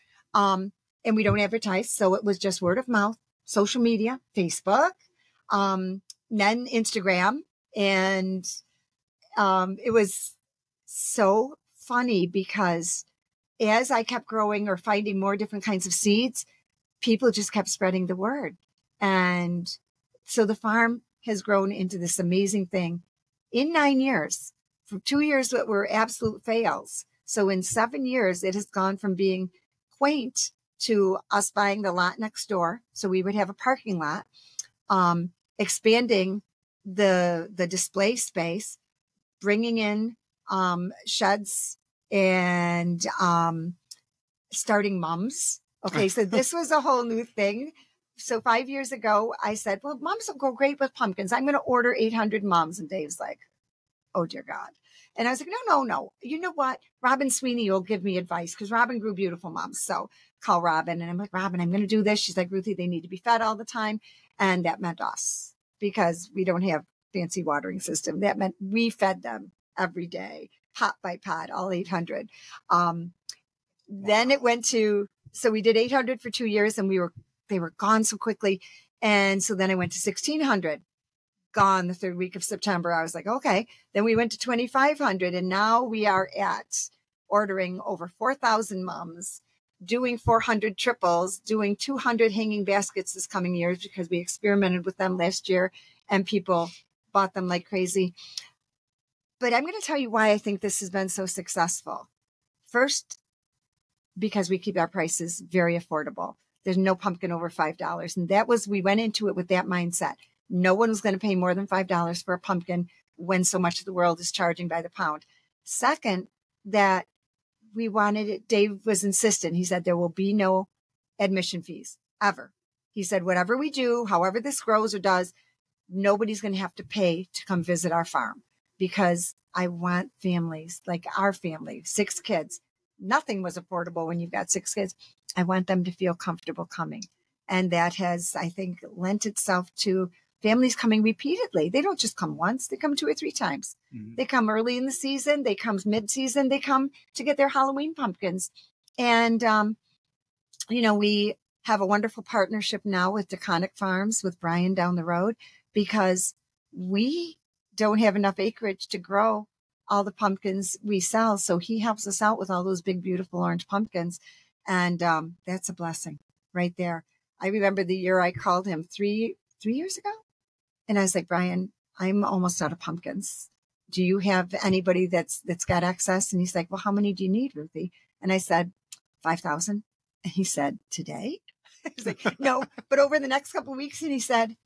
And we don't advertise. So it was just word of mouth, social media, Facebook, then Instagram. And it was so funny because as I kept growing or finding more different kinds of seeds, people just kept spreading the word. And so the farm has grown into this amazing thing in 9 years. For 2 years that were absolute fails. So in 7 years, it has gone from being quaint to us buying the lot next door. So we would have a parking lot, expanding the display space, bringing in sheds, and starting mums. Okay, so this was a whole new thing. So 5 years ago, I said, well, mums will go great with pumpkins. I'm going to order 800 mums. And Dave's like, oh, dear God. And I was like, no. You know what? Robin Sweeney will give me advice because Robin grew beautiful mums. So call Robin. And I'm like, Robin, I'm going to do this. She's like, Ruthie, they need to be fed all the time. And that meant us because we don't have fancy watering system. That meant we fed them every day, pot by pot, all 800. Then it went to, so we did 800 for 2 years and they were gone so quickly. And so then I went to 1600. Gone the third week of September. I was like, okay. Then we went to 2,500 and now we are at ordering over 4,000 mums, doing 400 triples, doing 200 hanging baskets this coming year because we experimented with them last year and people bought them like crazy. But I'm going to tell you why I think this has been so successful. First, because we keep our prices very affordable. There's no pumpkin over $5. And we went into it with that mindset. No one was going to pay more than $5 for a pumpkin when so much of the world is charging by the pound. Second, that we wanted it, Dave was insistent. He said, there will be no admission fees ever. He said, whatever we do, however this grows or does, nobody's going to have to pay to come visit our farm because I want families like our family, 6 kids. Nothing was affordable when you've got 6 kids. I want them to feel comfortable coming. And that has, I think, lent itself to families coming repeatedly. They don't just come once, they come 2 or 3 times. Mm-hmm. They come early in the season, they come mid-season, they come to get their Halloween pumpkins. And, we have a wonderful partnership now with Deconic Farms with Brian down the road, because we don't have enough acreage to grow all the pumpkins we sell. So he helps us out with all those big, beautiful orange pumpkins. And that's a blessing right there. I remember the year I called him 3 years ago. And I was like, Brian, I'm almost out of pumpkins. Do you have anybody that's got access? And he's like, well, how many do you need, Ruthie? And I said, 5,000. And he said, today? I was like, no, but over the next couple of weeks. And he said,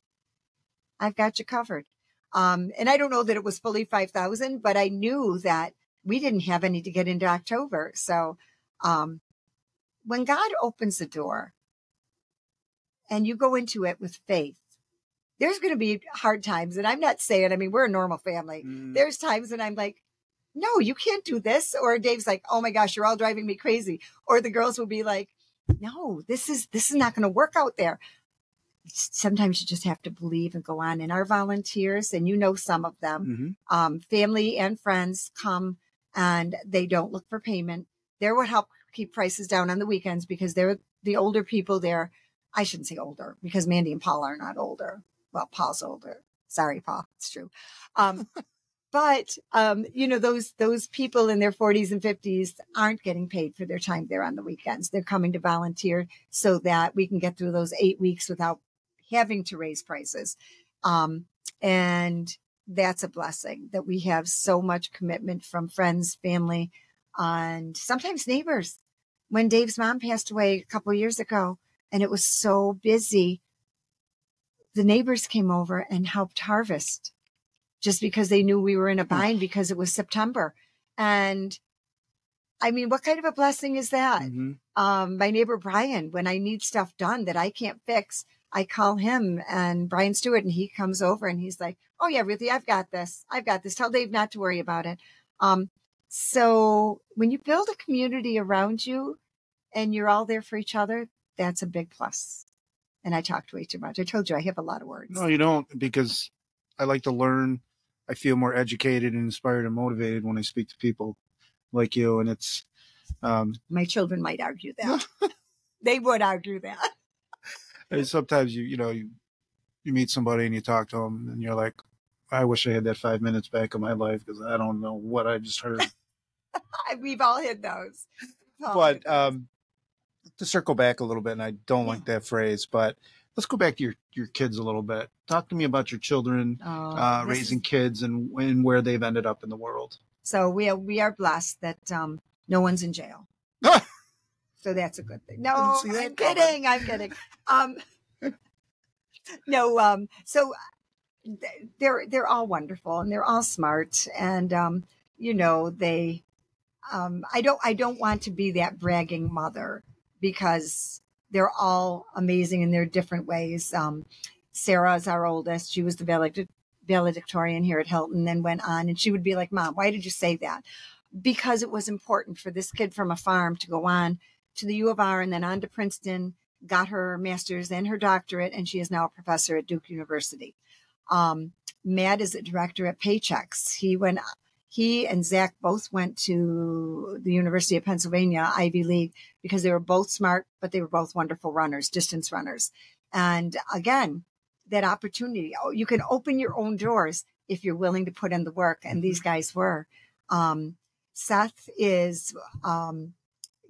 I've got you covered. And I don't know that it was fully 5,000, but I knew that we didn't have any to get into October. So when God opens the door and you go into it with faith, there's going to be hard times. And I'm not saying, we're a normal family. There's times when I'm like, no, you can't do this. Or Dave's like, oh my gosh, you're all driving me crazy. Or the girls will be like, no, this is not going to work out there. Sometimes you just have to believe and go on. And our volunteers, and some of them, family and friends come and they don't look for payment. They're what help keep prices down on the weekends, because they're the older people there. I shouldn't say older, because Mandy and Paul are not older. Well, Paul's older. Sorry, Paul. It's true. But those people in their 40s and 50s aren't getting paid for their time there on the weekends. They're coming to volunteer so that we can get through those 8 weeks without having to raise prices. And that's a blessing that we have so much commitment from friends, family, and sometimes neighbors. When Dave's mom passed away a couple of years ago and it was so busy, the neighbors came over and helped harvest just because they knew we were in a bind because it was September. And what kind of a blessing is that? Mm-hmm. My neighbor, Brian, when I need stuff done that I can't fix, I call him and Brian Stewart, and he comes over and he's like, oh yeah, Ruthie, I've got this. Tell Dave not to worry about it. So when you build a community around you and you're all there for each other, that's a big plus. And I talked way too much. I told you I have a lot of words. No, you don't, because I like to learn. I feel more educated and inspired and motivated when I speak to people like you. And it's my children might argue that. They would argue that. And sometimes you meet somebody and you talk to them and you're like, I wish I had that 5 minutes back in my life, because I don't know what I just heard. We've all hit those. But to circle back a little bit, and I don't like that phrase, but let's go back to your kids a little bit. Talk to me about your children, raising kids and where they've ended up in the world. So we are blessed that no one's in jail. So that's a good thing. No, I'm kidding. No, so they're all wonderful and they're all smart, and they I don't want to be that bragging mother, because they're all amazing in their different ways. Sarah is our oldest. She was the valedictorian here at Hilton and went on, and she would be like, Mom, why did you say that? Because it was important for this kid from a farm to go on to the U of R and then on to Princeton, got her master's and her doctorate, and she is now a professor at Duke University. Matt is a director at Paychex. He and Zach both went to the University of Pennsylvania, Ivy League, because they were both smart, but they were both wonderful runners, distance runners. And again, that opportunity, you can open your own doors if you're willing to put in the work. And these guys were. Seth is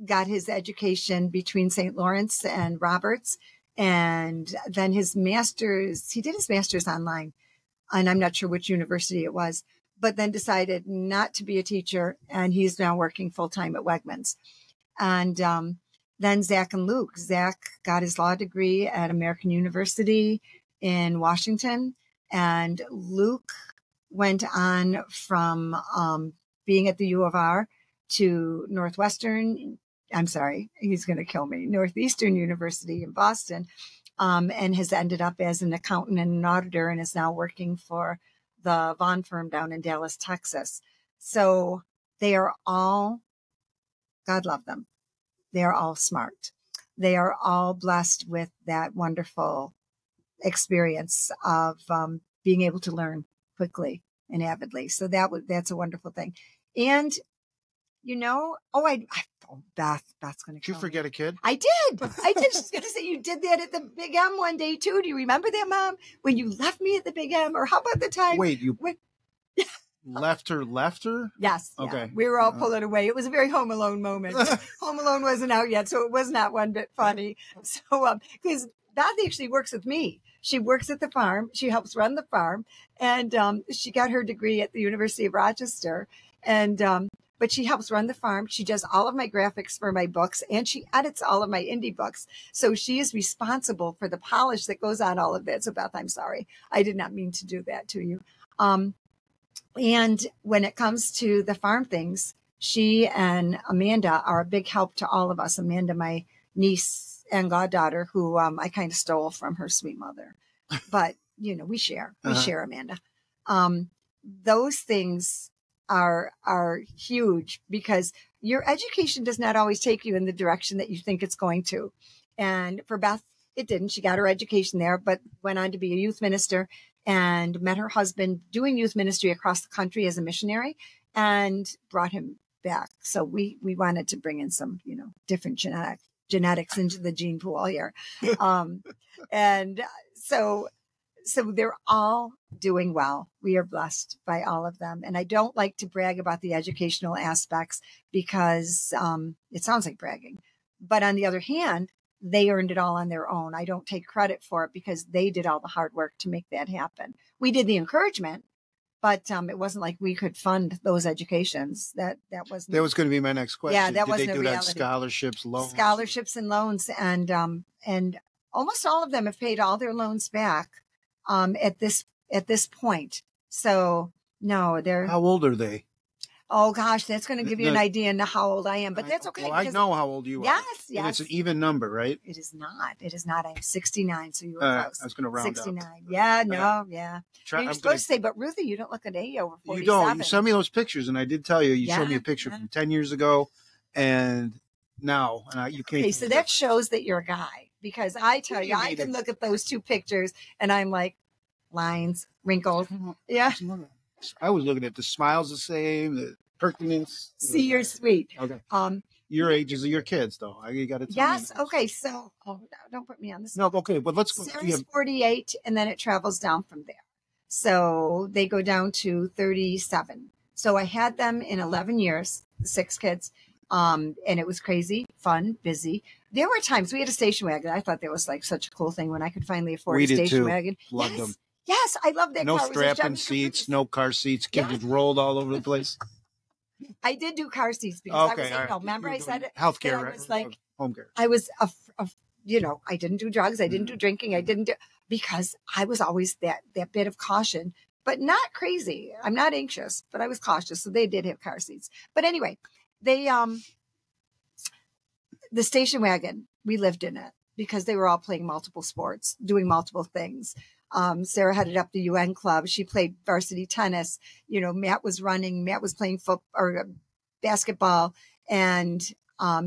got his education between St. Lawrence and Roberts. And then he did his master's online. And I'm not sure which university it was, but then decided not to be a teacher. And he's now working full-time at Wegmans. And then Zach and Luke. Zach got his law degree at American University in Washington. And Luke went on from being at the U of R to Northeastern University in Boston, and has ended up as an accountant and an auditor, and is now working for the Vaughn firm down in Dallas, Texas. So they are all, God love them. They are all smart. They are all blessed with that wonderful experience of being able to learn quickly and avidly. So that's a wonderful thing. And Beth's going to. Did you forget a kid? I did. She's going to say you did that at the Big M one day too. Do you remember that, Mom? When you left me at the Big M, or how about the time? Wait, you left her? Yes. Okay. Yeah. We were all pulling away. It was a very Home Alone moment. Home Alone wasn't out yet, so it was not one bit funny. So, because Beth actually works with me. She works at the farm. She helps run the farm, and she got her degree at the University of Rochester, and but she helps run the farm. She does all of my graphics for my books, and she edits all of my indie books. So she is responsible for the polish that goes on all of that. So Beth, I'm sorry. I did not mean to do that to you. And when it comes to the farm things, she and Amanda are a big help to all of us. Amanda, my niece and goddaughter, who I kind of stole from her sweet mother. But, we share. We share, Amanda. Those things are huge because your education does not always take you in the direction that you think it's going to. And for Beth, it didn't. She got her education there, but went on to be a youth minister and met her husband doing youth ministry across the country as a missionary and brought him back. So we wanted to bring in some, different genetics into the gene pool here. And so they're all doing well. We are blessed by all of them. And I don't like to brag about the educational aspects because it sounds like bragging. But on the other hand, they earned it all on their own. I don't take credit for it because they did all the hard work to make that happen. We did the encouragement, but it wasn't like we could fund those educations. That was going to be my next question. Yeah, that did wasn't they do a reality. That scholarships, loans? Scholarships and loans, and almost all of them have paid all their loans back at this point. So no, they're. How old are they? Oh gosh, that's going to give you an idea into how old I am, but that's okay. Well, I know how old you are. Yes. And it's an even number, right? It is not. I'm 69, so you were close. I was going to round 69. up. Yeah, no, yeah. You're supposed to say, but Ruthie, you don't look a day over 47. You don't. You sent me those pictures, and I did tell you. You showed me a picture from 10 years ago, and now, you can't. Okay, so that shows that you're a guy, because I tell you, I can look at those two pictures, and I'm like, lines, wrinkles. Yeah. I was looking at the smiles the same, the perkiness. See, you're sweet. Okay. Your ages of your kids, though. You got to tell me. Yes. Okay. So, don't put me on this. No. Okay, but let's go. Sarah's 48, and then it travels down from there. So they go down to 37. So I had them in 11 years, 6 kids. And it was crazy, fun, busy. There were times we had a station wagon. I thought that was like such a cool thing when I could finally afford a station wagon. Loved them. Yes, I love that. No car. strapping seats, no car seats. Kids just rolled all over the place. I did do car seats because okay, I was, remember I said it? Healthcare, I was like, home care. I was, I didn't do drugs. I didn't do drinking. Because I was always that bit of caution, but not crazy. I'm not anxious, but I was cautious. So they did have car seats. But anyway, the station wagon, we lived in it because they were all playing multiple sports, doing multiple things. Sarah headed up the UN club. She played varsity tennis. Matt was running. Matt was playing football or basketball and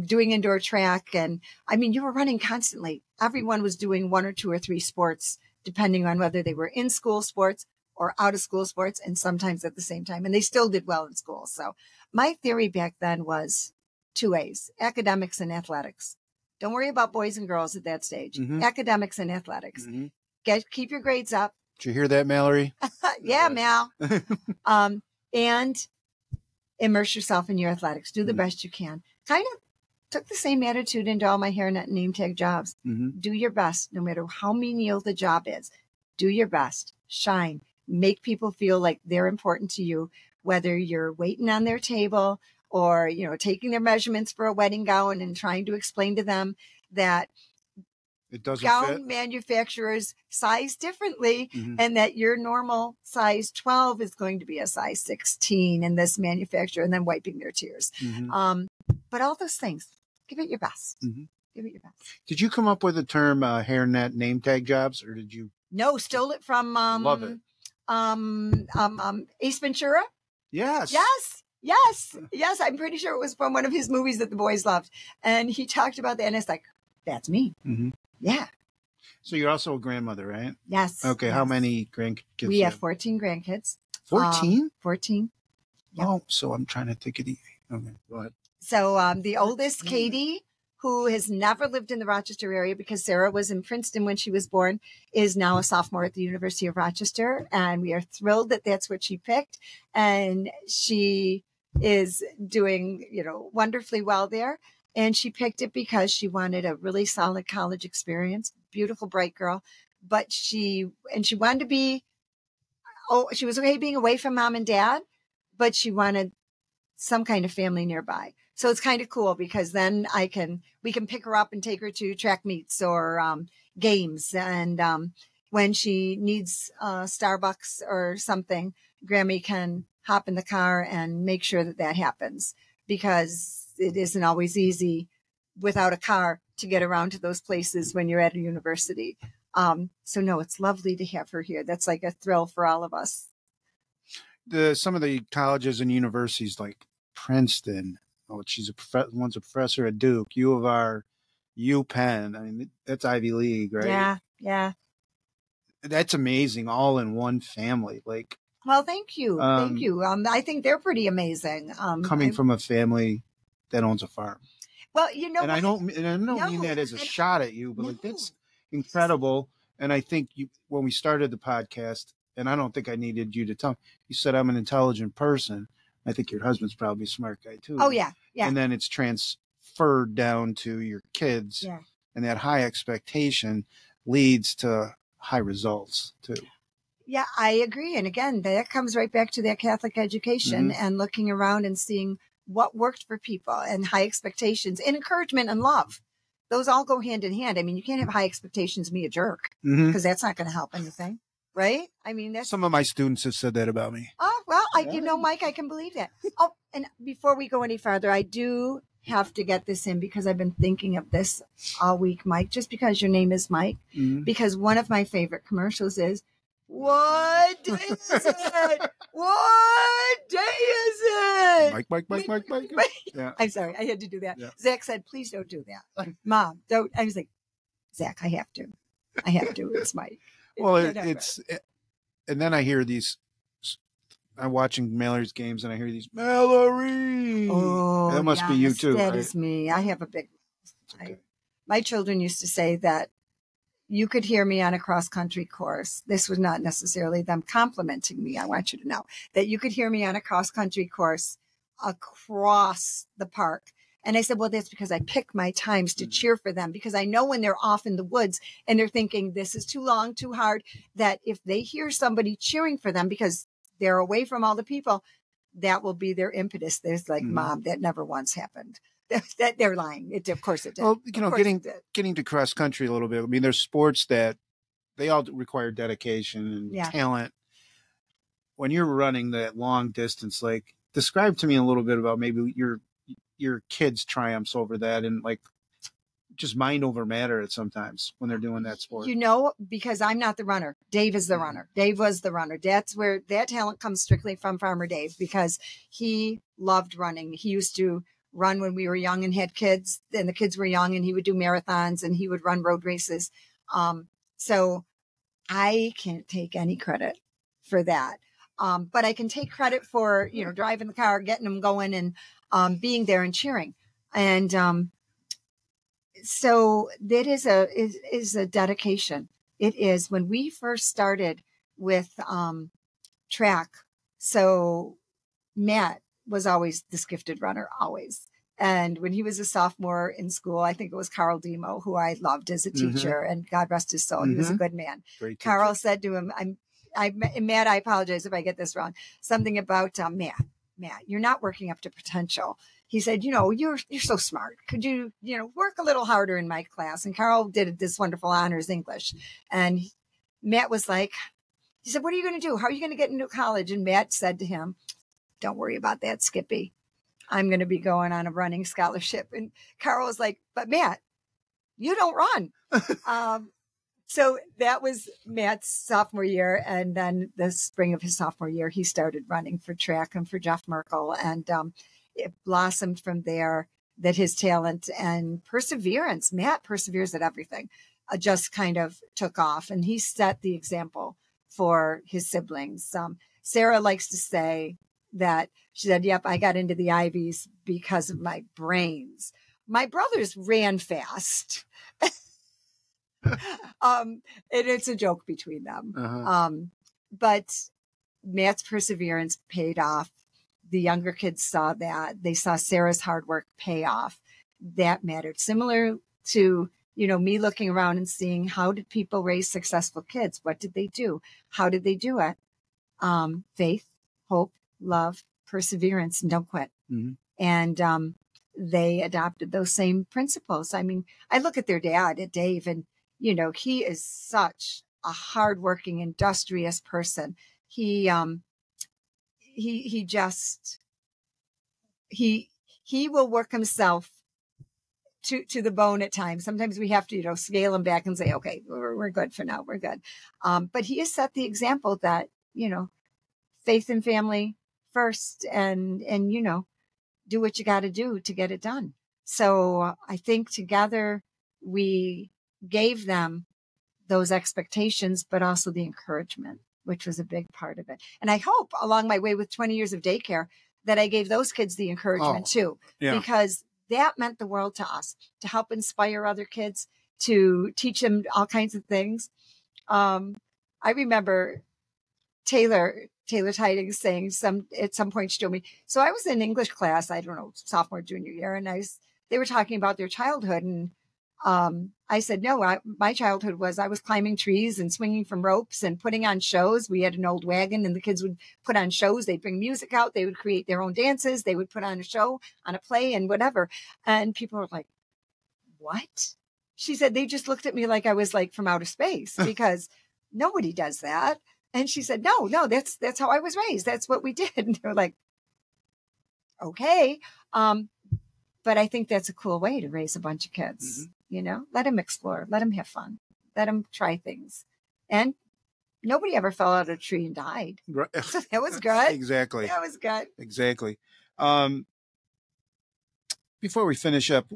doing indoor track. And I mean, you were running constantly. Everyone was doing 1 or 2 or 3 sports, depending on whether they were in school sports or out of school sports, and sometimes at the same time. And they still did well in school. So my theory back then was 2 A's, academics and athletics. Don't worry about boys and girls at that stage. Mm-hmm. Academics and athletics. Mm-hmm. Keep your grades up. Did you hear that, Mallory? Yeah, Mal. And immerse yourself in your athletics. Do the best you can. Kind of took the same attitude into all my hairnet and name tag jobs. Mm-hmm. Do your best, no matter how menial the job is. Do your best. Shine. Make people feel like they're important to you, whether you're waiting on their table or, taking their measurements for a wedding gown and trying to explain to them that it doesn't gown fit. Manufacturers size differently, and that your normal size 12 is going to be a size 16 in this manufacturer, and then wiping their tears. Mm-hmm. But all those things, give it your best. Mm-hmm. Give it your best. Did you come up with the term hairnet name tag jobs, or did you? No, stole it from Love it. Ace Ventura. Yes. Yes. I'm pretty sure it was from one of his movies that the boys loved. And he talked about that. And it's like, that's me. Mm-hmm. Yeah. So you're also a grandmother, right? Yes. Okay. Yes. How many grandkids? We have 14 grandkids. 14? 14. Yep. Oh, so I'm trying to think of the. Okay, go ahead. So the oldest, Katie, who has never lived in the Rochester area because Sarah was in Princeton when she was born, is now a sophomore at the University of Rochester. And we are thrilled that that's what she picked. And she is doing, wonderfully well there. And she picked it because she wanted a really solid college experience. Beautiful, bright girl. But she wanted to be, she was okay being away from mom and dad, but she wanted some kind of family nearby. So it's kind of cool because then we can pick her up and take her to track meets or games. And when she needs Starbucks or something, Grammy can hop in the car and make sure that happens, because it isn't always easy without a car to get around to those places when you're at a university. So no, it's lovely to have her here. That's like a thrill for all of us. Some of the colleges and universities like Princeton, one's a professor at Duke, U of R, UPenn. I mean, that's Ivy League, right? Yeah. That's amazing, all in one family. Like, well, thank you. I think they're pretty amazing. Coming from a family that owns a farm. Well, and I don't mean that as a shot at you, but like, that's incredible. And I think when we started the podcast, and I don't think I needed you to tell me, you said I'm an intelligent person. I think your husband's probably a smart guy too. Oh yeah. And then it's transferred down to your kids. Yeah. And that high expectation leads to high results too. Yeah, I agree. And again, that comes right back to that Catholic education and looking around and seeing what worked for people, and high expectations and encouragement and love. Those all go hand in hand. I mean, you can't have high expectations and be a jerk, because that's not going to help anything. Right? I mean, some of my students have said that about me. Oh, well, Mike, I can believe that. Oh, and before we go any farther, I do have to get this in because I've been thinking of this all week, Mike, just because your name is Mike, because one of my favorite commercials is, what day is it? What day is it? Mike. Yeah. I'm sorry. I had to do that. Yeah. Zach said, please don't do that. Mom, don't. I was like, Zach, I have to. It's Mike. Well, and then I hear these, I'm watching Mallory's games and I hear these, Mallory. Oh, that must be you too. That right? is me. I have a big, my children used to say that you could hear me on a cross-country course. This was not necessarily them complimenting me. I want you to know that you could hear me on a cross-country course across the park. And I said, well, that's because I pick my times to cheer for them, because I know when they're off in the woods and they're thinking this is too long, too hard, that if they hear somebody cheering for them because they're away from all the people, that will be their impetus. There's like, Mom, that never once happened. That they're lying. Of course it did. Well, getting to cross country a little bit. I mean, there's sports that they all require dedication and talent. When you're running that long distance, like, describe to me a little bit about maybe your kids' triumphs over that, and like just mind over matter at sometimes when they're doing that sport. Because I'm not the runner. Dave is the runner. Dave was the runner. That's where that talent comes strictly from Farmer Dave, because he loved running. He used to run when we were young and had kids, and the kids were young, and he would do marathons and he would run road races. So I can't take any credit for that. But I can take credit for, driving the car, getting them going, and being there and cheering. And so that is a dedication. It is. When we first started with track, so Matt was always this gifted runner, always. And when he was a sophomore in school, I think it was Carl Demo, who I loved as a teacher, and God rest his soul. He was a good man. Carl said to him, Matt, I apologize if I get this wrong, something about Matt, you're not working up to potential. He said, you're so smart. Could you, work a little harder in my class? And Carl did this wonderful honors English. And Matt was like, he said, what are you going to do? How are you going to get into college? And Matt said to him, don't worry about that, Skippy. I'm going to be going on a running scholarship. And Carl was like, but Matt, you don't run. So that was Matt's sophomore year. And then the spring of his sophomore year, he started running for track and for Jeff Merkel. And it blossomed from there that his talent and perseverance, Matt perseveres at everything, just kind of took off. And he set the example for his siblings. Sarah likes to say that she said, yep, I got into the Ivies because of my brains. My brothers ran fast. And it's a joke between them. But Matt's perseverance paid off. The younger kids saw that. They saw Sarah's hard work pay off. That mattered. Similar to, me looking around and seeing how did people raise successful kids? What did they do? How did they do it? Faith, hope, love, perseverance, and don't quit. Mm-hmm. And they adopted those same principles. I mean, I look at their dad, at Dave, and he is such a hardworking, industrious person. He will work himself to the bone at times. Sometimes we have to, scale him back and say, okay, we're good for now. We're good. But he has set the example that, faith and family first and do what you got to do to get it done. So I think together we gave them those expectations, but also the encouragement, which was a big part of it. And I hope along my way with 20 years of daycare that I gave those kids the encouragement too, because that meant the world to us, to help inspire other kids, to teach them all kinds of things. I remember Taylor Tidings saying at some point she told me, so I was in English class, I don't know, sophomore, junior year, and they were talking about their childhood. And I said, no, my childhood was I was climbing trees and swinging from ropes and putting on shows. We had an old wagon and the kids would put on shows. They'd bring music out. They would create their own dances. They would put on a show, on a play and whatever. And people were like, what? She said, they just looked at me like I was like from outer space because nobody does that. And she said, no, that's how I was raised. That's what we did. And they were like, okay. But I think that's a cool way to raise a bunch of kids. Mm-hmm. Let them explore, let them have fun, let them try things. And nobody ever fell out of a tree and died. Right. So that was good. Exactly. That was good. Exactly. Before we finish up,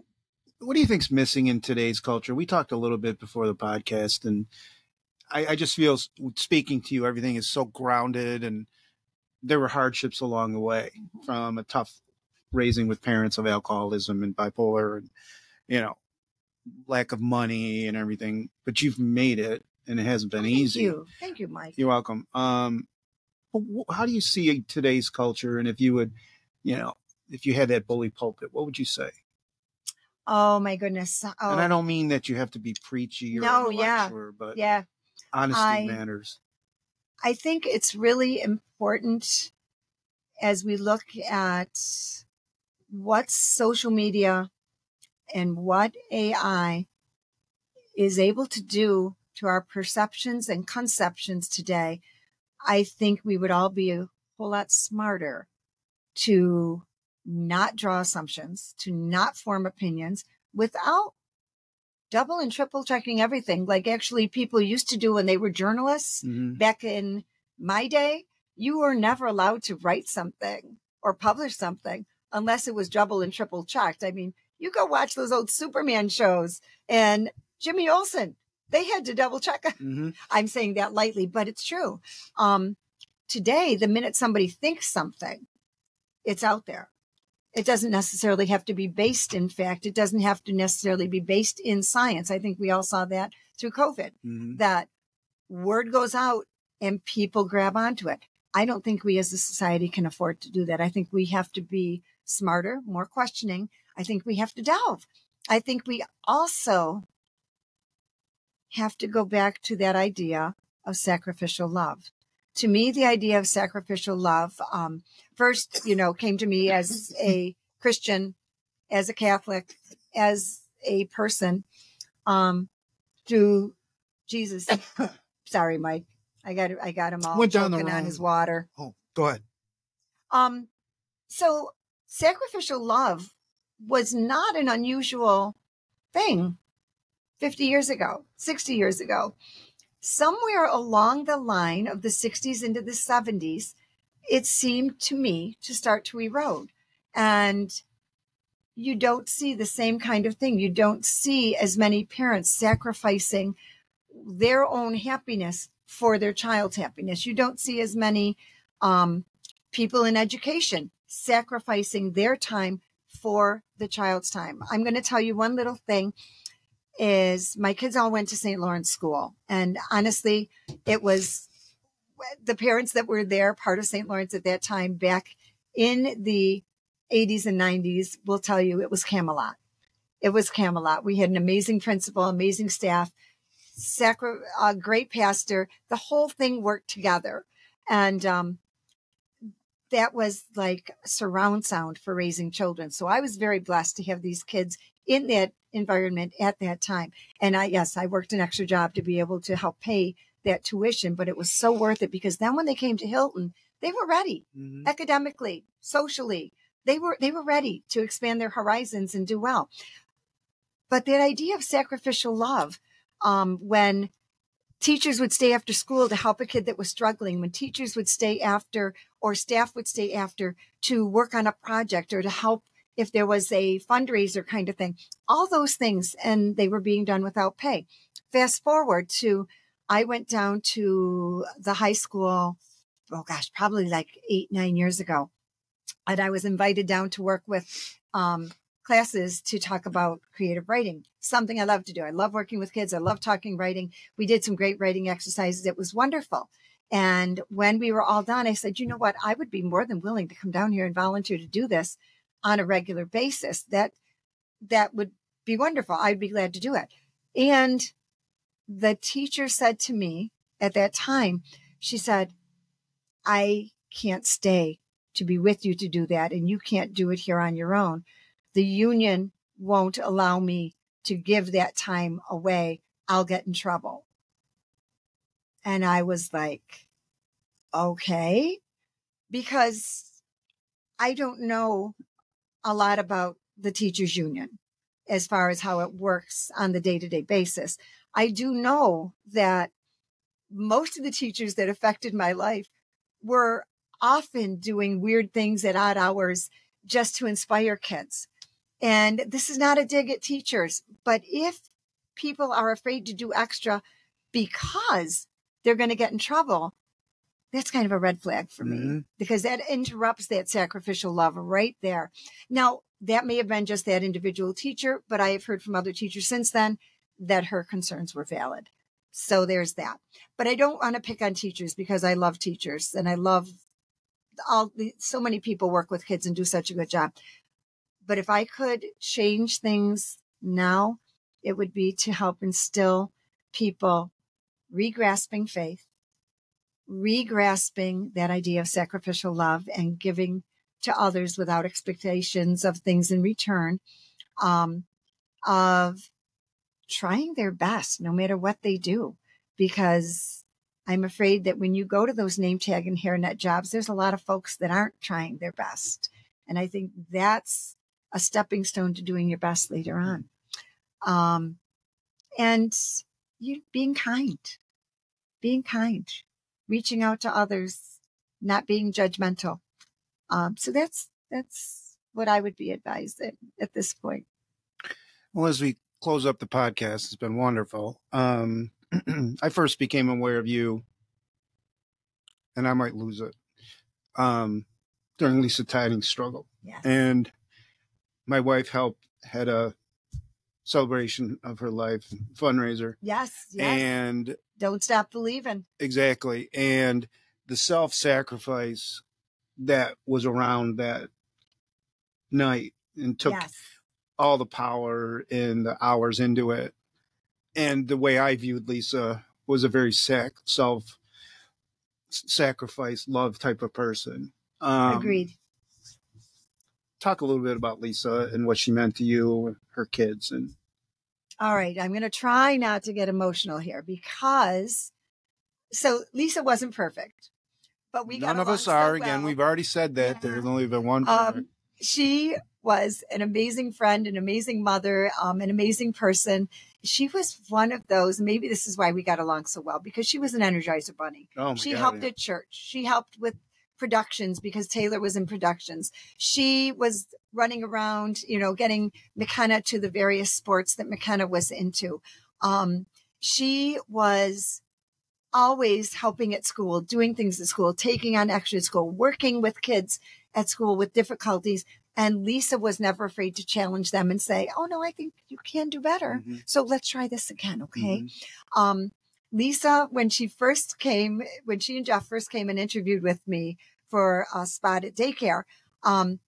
what do you think's missing in today's culture? We talked a little bit before the podcast, and I just feel, speaking to you, everything is so grounded, and there were hardships along the way, from a tough raising with parents of alcoholism and bipolar and, lack of money and everything, but you've made it and it hasn't been easy. Thank you, Mike. You're welcome. How do you see today's culture? And if you would, if you had that bully pulpit, what would you say? Oh my goodness. Oh. And I don't mean that you have to be preachy or lecturer, but honesty matters. I think it's really important as we look at what social media and what AI is able to do to our perceptions and conceptions today. I think we would all be a whole lot smarter to not draw assumptions, to not form opinions without double and triple checking everything. Like actually people used to do when they were journalists. Mm-hmm. Back in my day, you were never allowed to write something or publish something unless it was double and triple checked. I mean, you go watch those old Superman shows and Jimmy Olsen, they had to double check. Mm-hmm. I'm saying that lightly, but it's true. Today, the minute somebody thinks something, it's out there. It doesn't necessarily have to be based in fact. It doesn't have to necessarily be based in science. I think we all saw that through COVID, mm-hmm. that word goes out and people grab onto it. I don't think we as a society can afford to do that. I think we have to be smarter, more questioning. I think we have to delve. I think we also have to go back to that idea of sacrificial love. To me, the idea of sacrificial love, first, came to me as a Christian, as a Catholic, as a person, through Jesus. Sorry, Mike. I got him all choking on his water. Oh, go ahead. So sacrificial love was not an unusual thing 50 years ago, 60 years ago. Somewhere along the line of the 60s into the 70s, it seemed to me to start to erode. And you don't see the same kind of thing. You don't see as many parents sacrificing their own happiness for their child's happiness. You don't see as many people in education sacrificing their time for the child's time. I'm going to tell you one little thing is my kids all went to St. Lawrence School. And honestly, it was the parents that were there, part of St. Lawrence at that time, back in the 80s and 90s, will tell you it was Camelot. It was Camelot. We had an amazing principal, amazing staff, great pastor. The whole thing worked together. And that was like surround sound for raising children. So I was very blessed to have these kids in that environment at that time. And I worked an extra job to be able to help pay that tuition, but it was so worth it because then when they came to Hilton, they were ready academically, socially. They were ready to expand their horizons and do well. But that idea of sacrificial love, when teachers would stay after school to help a kid that was struggling, when teachers would stay after or staff would stay after to work on a project or to help if there was a fundraiser kind of thing, all those things, and they were being done without pay. Fast forward to, I went down to the high school, probably like 8-9 years ago. And I was invited down to work with classes to talk about creative writing, something I love to do. I love working with kids. I love talking writing. We did some great writing exercises. It was wonderful. And when we were all done, I said, you know what? I would be more than willing to come down here and volunteer to do this on a regular basis. That would be wonderful. I'd be glad to do it. And the teacher said to me at that time, she said, I can't stay to be with you to do that. And you can't do it here on your own. The union won't allow me to give that time away. I'll get in trouble. And I was like, okay, because I don't know a lot about the teachers union as far as how it works on the day-to-day basis. I do know that most of the teachers that affected my life were often doing weird things at odd hours just to inspire kids. And this is not a dig at teachers, but if people are afraid to do extra because they're going to get in trouble, that's kind of a red flag for me because that interrupts that sacrificial love right there. Now, that may have been just that individual teacher, but I have heard from other teachers since then that her concerns were valid. So there's that. But I don't want to pick on teachers because I love teachers and I love so many people work with kids and do such a good job. But if I could change things now, it would be to help instill people regrasping faith, regrasping that idea of sacrificial love and giving to others without expectations of things in return, of trying their best no matter what they do. Because I'm afraid that when you go to those name tag and hairnet jobs, there's a lot of folks that aren't trying their best. And I think that's a stepping stone to doing your best later on. And you being kind, reaching out to others, not being judgmental. So that's what I would be advised at this point. Well, as we close up the podcast, it's been wonderful. I first became aware of you, and I might lose it, during Lisa Tiding's struggle. Yes. And my wife had a celebration of her life fundraiser. Yes. And don't stop believing. Exactly. And the self-sacrifice that was around that night and took all the power and the hours into it. And the way I viewed Lisa was a very self-sacrifice, love type of person. Agreed. Talk a little bit about Lisa and what she meant to you and her kids. And all right, I'm going to try not to get emotional here because Lisa wasn't perfect, but none of us are. Again, we've already said that. There's only been one. She was an amazing friend, an amazing mother, an amazing person. She was one of those, maybe this is why we got along so well, because she was an Energizer bunny. She helped at church. She helped with productions because Taylor was in productions. She was running around, getting McKenna to the various sports that McKenna was into. She was always helping at school, doing things at school, taking on extra at school, working with kids at school with difficulties. And Lisa was never afraid to challenge them and say, oh, no, I think you can do better. Mm-hmm. So let's try this again. Okay. Mm-hmm. Lisa, when she and Jeff first came and interviewed with me for a spot at Daycare, the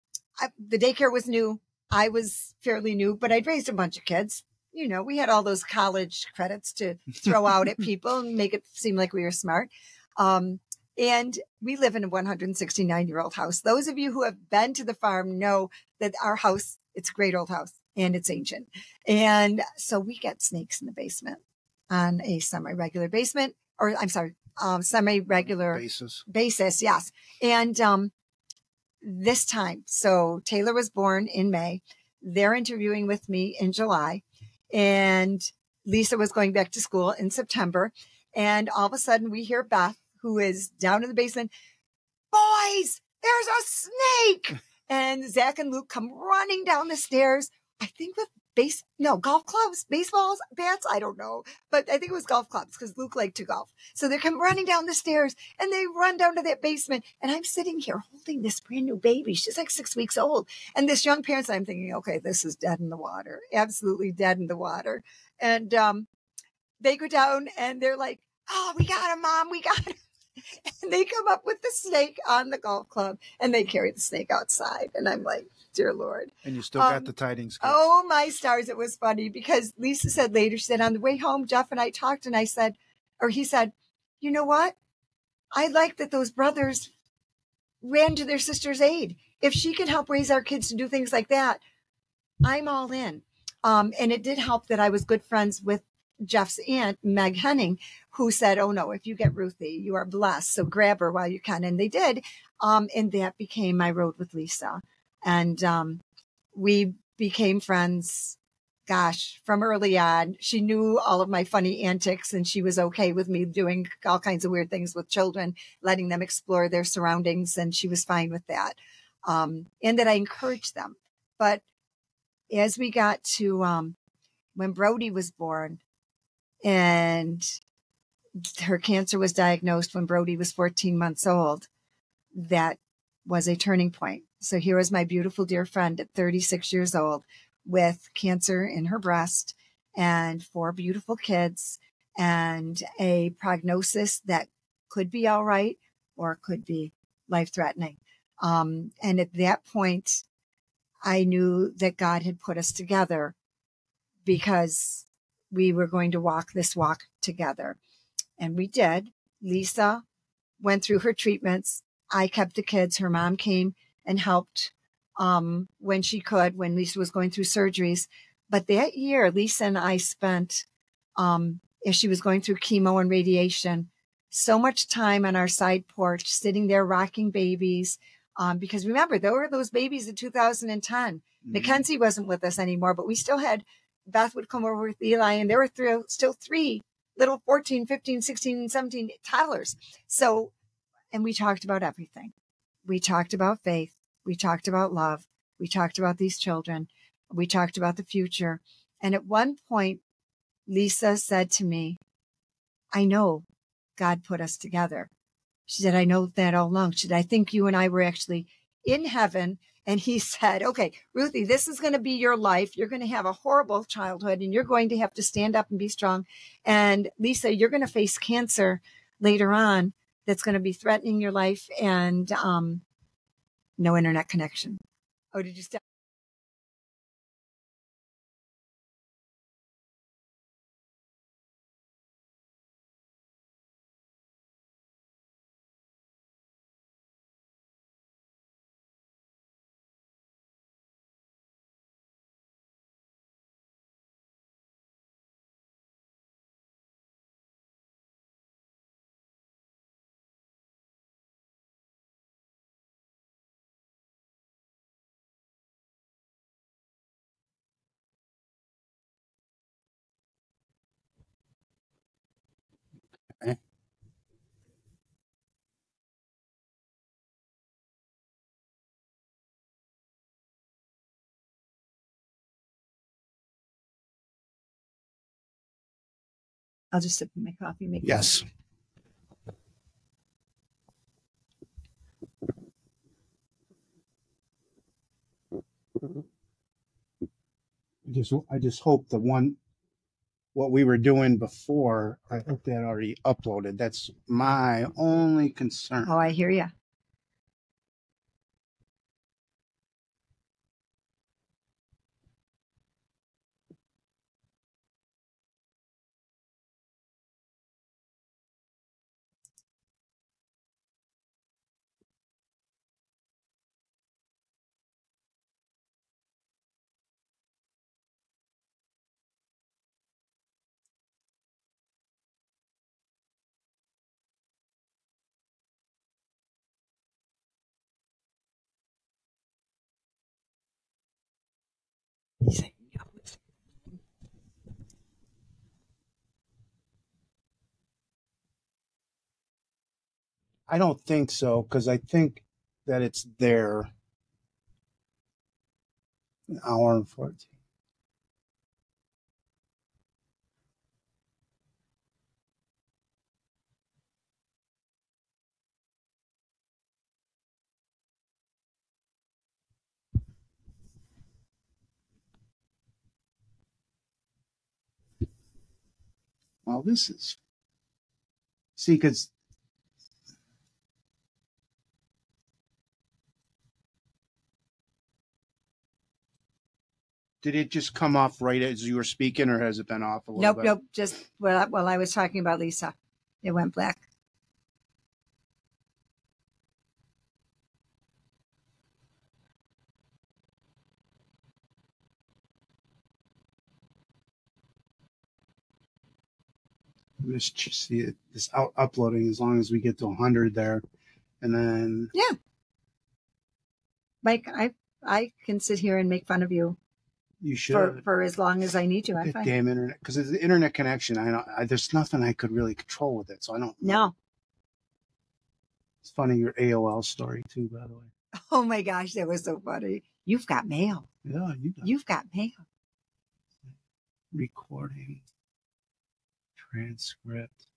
daycare was new. I was fairly new, but I'd raised a bunch of kids. We had all those college credits to throw out at people and make it seem like we were smart. And we live in a 169-year-old house. Those of you who have been to the farm know that our house, it's a great old house and it's ancient. And so we get snakes in the basement on a semi-regular basis. Yes. And this time, so Taylor was born in May. They're interviewing with me in July. And Lisa was going back to school in September. And all of a sudden we hear Beth, who is down in the basement, boys, there's a snake. And Zach and Luke come running down the stairs, I think with golf clubs, baseballs, bats, I don't know. But I think it was golf clubs because Luke liked to golf. So they come running down the stairs and they run down to that basement. And I'm sitting here holding this brand new baby. She's like 6 weeks old. And this young parent, I'm thinking, okay, this is dead in the water. Absolutely dead in the water. And they go down and they're like, oh, we got him, Mom. We got him. And they come up with the snake on the golf club and they carry the snake outside. And I'm like, dear Lord. And you still got the tidings. Kids. Oh, my stars. It was funny because Lisa said later, she said, on the way home, Jeff and I talked and he said, you know what? I like that those brothers ran to their sister's aid. If she can help raise our kids to do things like that, I'm all in. And it did help that I was good friends with Jeff's aunt, Meg Henning, who said, oh no, if you get Ruthie, you are blessed. So grab her while you can. And they did. And that became my road with Lisa. And we became friends, from early on. She knew all of my funny antics and she was okay with me doing all kinds of weird things with children, letting them explore their surroundings. And she was fine with that. And that I encouraged them. But as we got to when Brody was born, and her cancer was diagnosed when Brody was 14 months old, that was a turning point. So here was my beautiful dear friend at 36 years old with cancer in her breast and 4 beautiful kids and a prognosis that could be all right or could be life-threatening. And at that point, I knew that God had put us together because we were going to walk this walk together. And we did. Lisa went through her treatments. I kept the kids. Her mom came and helped when she could, when Lisa was going through surgeries. But that year, Lisa and I spent, as she was going through chemo and radiation, so much time on our side porch, sitting there rocking babies. Because remember, there were those babies in 2010. Mm-hmm. Mackenzie wasn't with us anymore, but we still had, Beth would come over with Eli, and there were still 3 little 14, 15, 16, 17 toddlers. So, and we talked about everything. We talked about faith. We talked about love. We talked about these children. We talked about the future. And at one point, Lisa said to me, I know God put us together. She said, I know that all along. She said, I think you and I were actually in heaven. And he said, okay, Ruthie, this is going to be your life. You're going to have a horrible childhood and you're going to have to stand up and be strong. And Lisa, you're going to face cancer later on that's going to be threatening your life and no internet connection. Oh, did you stop? I'll just sip my coffee. Make Yes. I just hope what we were doing before, I hope that already uploaded. That's my only concern. Oh, I hear you. He's like, no. I don't think so, because I think that it's there. An hour and 14. Well, this is, see, because did it just come off right as you were speaking, or has it been off a little bit? Nope. Just while I was talking about Lisa, it went black. Just see it, this uploading as long as we get to 100 there, and then Yeah, Mike, I can sit here and make fun of you. You should for as long as I need to. I'm fine. Damn internet, because it's the internet connection. There's nothing I could really control with it, so I don't. No. It's funny your AOL story too, by the way. Oh my gosh, that was so funny. You've got mail. Yeah, You've got mail. Recording. Transcript.